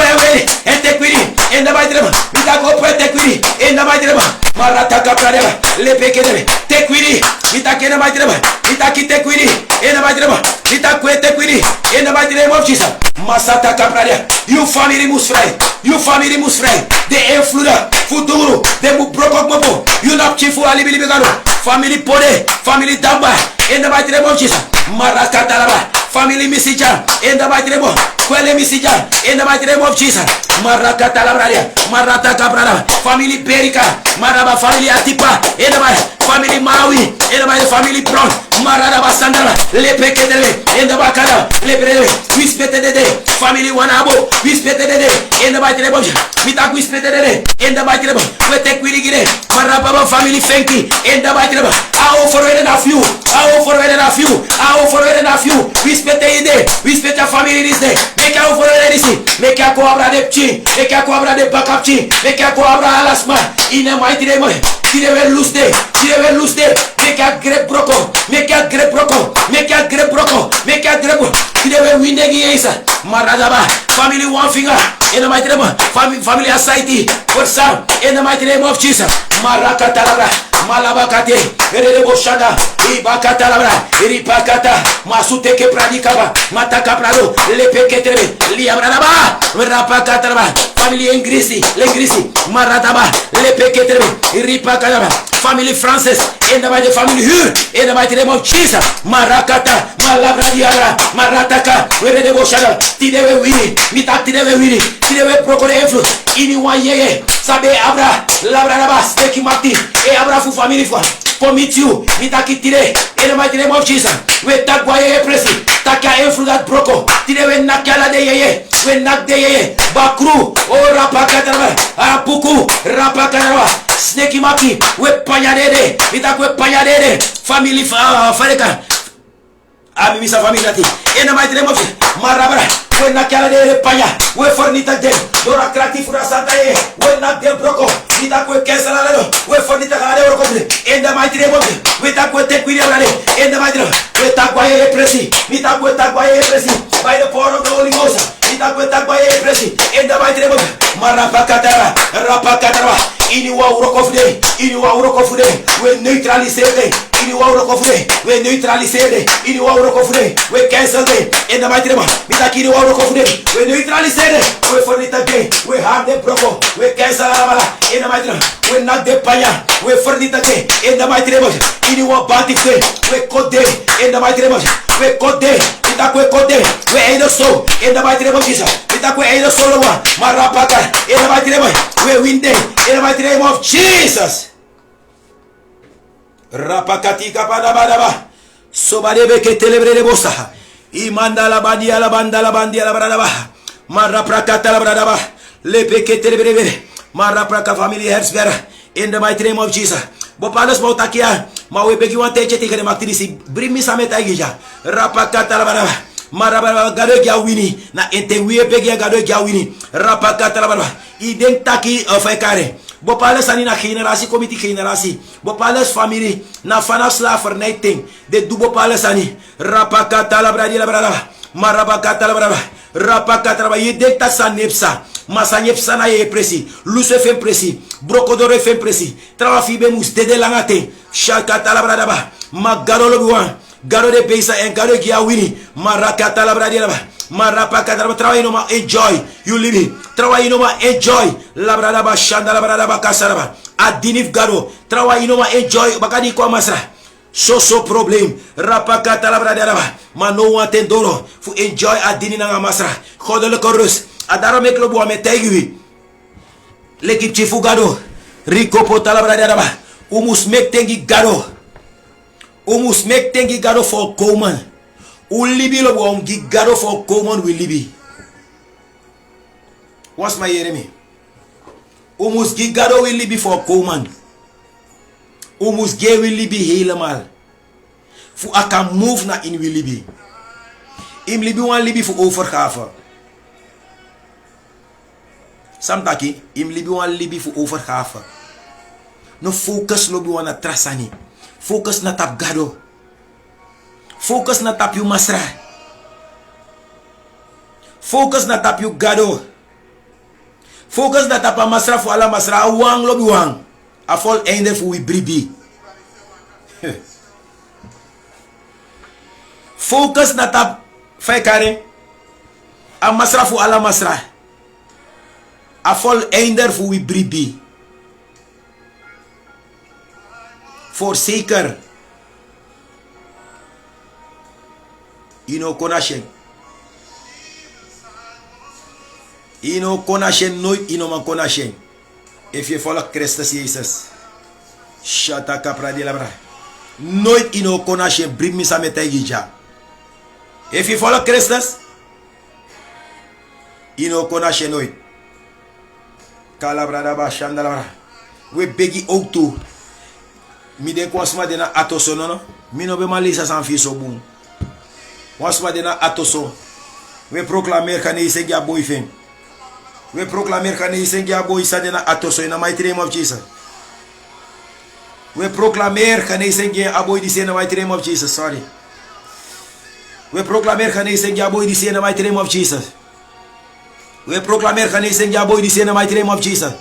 Speaker 1: and take with it, in the mighty name of Mitako take with it, in the mighty name of Marata Capradia, Lepeke, take with it, Mitaki in the mighty name of Mitaki take with it, in the mighty name of Mitaki take with it, in the mighty name of Jesus. Masata Capradia, you family Musfrey, you family Musfrey, the Efluda, Futuro, the Mubroko, you not Chifu Alibigano, family Pode, family Damba, in the mighty name of Jesus. Marakatalaba, family Missija, in the mighty name of
Speaker 2: Kwele misija. In the mighty name of Jesus. Marakata labradia. Marataka brada. Family Perika. Maraba family Atipa. In the mighty family Maui. In the mighty family Brown. Maradaba Sandra. Lepekedele. In the Bakada. Lebrele. Wispete de day. Family Wanabo. Wispete de day. In the mighty name of Jesus. Mitak wispete de day. In the mighty name of Jesus. We take Willigide. Marababa family Fenki. In the mighty name of Jesus. I offer it enough you. I offer it enough you. I offer it enough you. Wispete ide. Wispete family this day. Make a offer it this. Make a cobra de chi. Make a cobra de backup chi. Make a cobra alasma. In the mighty name of Jesus. She never lose day. She never lose day. Make a great broco. Make a great broco. Make a great broco. Make a great broco. She never win the game. Maradaba. Family one finger. In the mighty name of family society. For some. In the mighty name of Jesus. Marakatalabra. Malabakate. Erebo Shada. Ibakatalabra. Iripakata. Masuteke Pradikaba. Mataka Prado. Lepeketrebe. Liabradaba. Rapakatalabra. Family Ingrisi. Lengrisi. Maradaba. Lepeketrebe. Iripakadaba. Family Francis. In the mighty family Hur. In the mighty name of Jesus. Marakata. Malabradiara. Marataka. Erebo Shada. Tidewe wini. Mitak tidewe wini. Tidewe procure influence. Anyone yeye. Sabe abra. Labradaba. Steki mati. E abra fu family for. Commit you. Mitaki tide. In the mighty name of Jesus. We takwa yeye presi. Taka influence that broko. Tidewe nakala de yeye. We nak de yeye. Bakru. O rapakataraba. Apuku. Rapakataraba. Sneki mati. We panyadede. Mitakwe panyadede. Family fareka. Ami misa family nati. In the mighty name of Jesus. Marabra. We nakala de panya. We fornita de. Dora krati fura santa ye. We nak de broko. Mitakwe cancel alado. We fornita gade broko. In the mighty name of Jesus. We takwe take with alade. In the mighty name. We takwa ye presi. Mitakwe takwa ye presi. By the power of the Holy Ghost. Mitakwe takwa ye presi. In the mighty name of Jesus. Marapakatara. Rapakatara. Iniwa urokofude. Iniwa urokofude. We neutralize them. Iniwa urokofude. We neutralize them. Iniwa urokofude. We cancel them. In the mighty name of Mitaki iniwa urokofude. We neutralize them. We fornita them. We have them broko. We cancel them. In the mighty name. We knock them panya. We fornita them. In the mighty name of Iniwa bantifwe. We cut them. In the mighty name of we cut them. Mitakwe cut them. We ain't so. In the mighty name of Jesus. Mitakwe ain't solo one. Marapaka. In the mighty name of we win them. In the mighty name of Jesus. Rapakatika padabadaba. Sobadebe ke telebre de bosa. Imanda la bandia la banda la bandia la bradaba. Maraprakata la bradaba. Lepe ke telebre. Marapraka family hersbera. In the mighty name of Jesus. Bopalas mautakia. Mawe begi wan teche tika de maktinisi. Bring me some etagija. Rapakata la bradaba. Marababa gado gya wini. Na ente wiye begi gado gya wini. Rapakata la bradaba. Identaki ofekare. Bopales ani na generasi komiti generasi. Bopales family na fana slavernighting. De du bopales ani. Rapakata la bradi la brada. Marabakata la brada. Rapakata la yedekta sa nepsa. Masa nepsa na ye presi. Luse fem presi. Brokodore fem presi. Trafi be mus dede langate. Shakata la brada ba. Magaro lo buwan. Garo de pesa en garo gia wini. Marakata la bradi la ba. Marapakata trabajo no ma enjoy you live trabajo no ma enjoy la brada ba shanda la brada ba kasaraba adinif gado trabajo no ma enjoy bakadi ko masra so problem rapakata la brada ba ma no want endoro fu enjoy adini na masra khodol korus adaro mek lo bo ametegi l'équipe chifu gado rico pota la brada ba umus mek tengi gado for common Ulibi lo bom gigado for common will libi. What's my enemy? Umus gigado will libi for common. Umus gay will libi helemaal. Fu aka move na in will libi. Im libi wan libi fu overgave. Samtaki im libi wan libi fu overgave. No focus lo bi wan na trasani. Focus na tap gado. Focus na tap you masra. Focus na tap you gado. Focus na tap a masra fu ala masra. A wang lo bi wang. A fall einde fu we bribi. Focus na tap fai kare. A masra fu ala masra. A fall einde fu we bribi. Voorzeker. You know, konashen.
Speaker 1: Ino konashen nooit ino man konashen. If je volgt Christus Jezus. Shata kapra di labra. Nooit ino konashen bring me sa metagija. If je volgt Christus. Ino konashen nooit. Kalabra daba shandalabra. We begi ook toe. Mi de kwasma dena atoso no. Mi no be malisa san fiso boom. Wasma dena atoso. We proclamer kane isengi a boy fen. We proclamer kane isengi a boy sa dena atoso in the mighty name of Jesus. We proclamer kane isengi a boy di in the mighty name of Jesus. Sorry. We proclamer kane isengi a boy di in the mighty name of Jesus. We proclamer kane isengi a boy di in the mighty name of Jesus.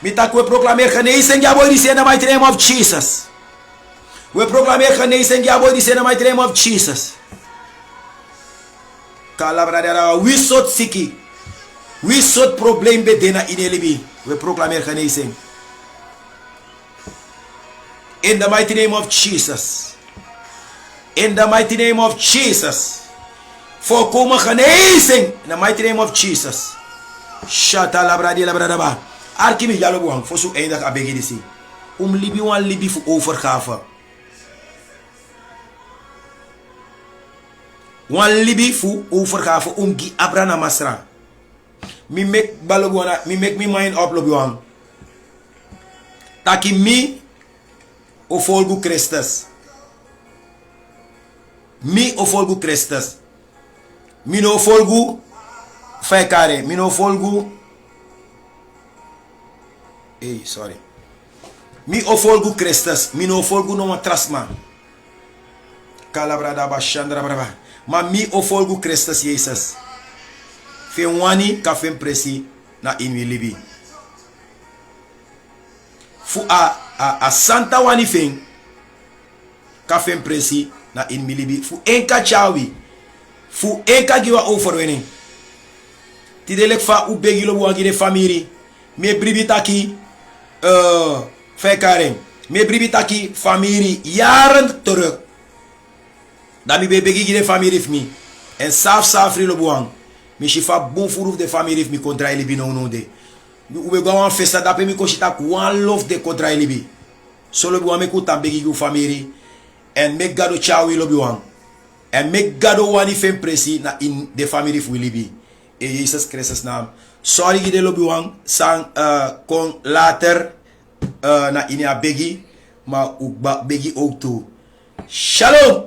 Speaker 1: Mitak we proclamer kane isengi a boy di in the mighty name of Jesus. We proclamer kane isengi a boy di in the mighty name of Jesus. We sought siki. We sought problem bedena inelibi. We proclamer genezen. In the mighty name of Jesus. In the mighty name of Jesus. Voorkomen genezen. In the mighty name of Jesus. Shata labradi labradaba. Arkimi jalobuang. Voor zo eindig abegi disi. Libi wan libi voor overgave. Wan libi fu overgave gi abrana masra. Mi make balobwana, mi make me mind up lobwan. Taki mi o volgu Christus. Mi o volgu Christus. Mi no volgu fekare, mi no volgu sorry. Mi o volgu Christus, mi no volgu no matrasma. Kalabra daba shandra brava. Ma mi o volgu Christus Jezus. Fe wani ka fen presi na inwi libi. Fu a santa wani fen ka fen presi na inwi libi. Fu enka chawi. Fu enka giwa overwinning. Tidelek fa u begilo wangi de famiri. Me bribitaki fekaren. Me bribitaki famiri jaren terug. Dat mi begi de famiri mi. En saf lo buang. Mi shifa bon furuf de famiri mi kontra libi no no de. Ube go wan festa dape mi koshita one love de kontra libi. Solo buang me kuta begi gu famiri. En me gado chawi lo buang. En me gado wani fem presi na in de famiri fu libi. In Jesus Christus naam. Sorry gide lo buang sang kon later na inia begi. Ma ukba begi ook toe. Shalom.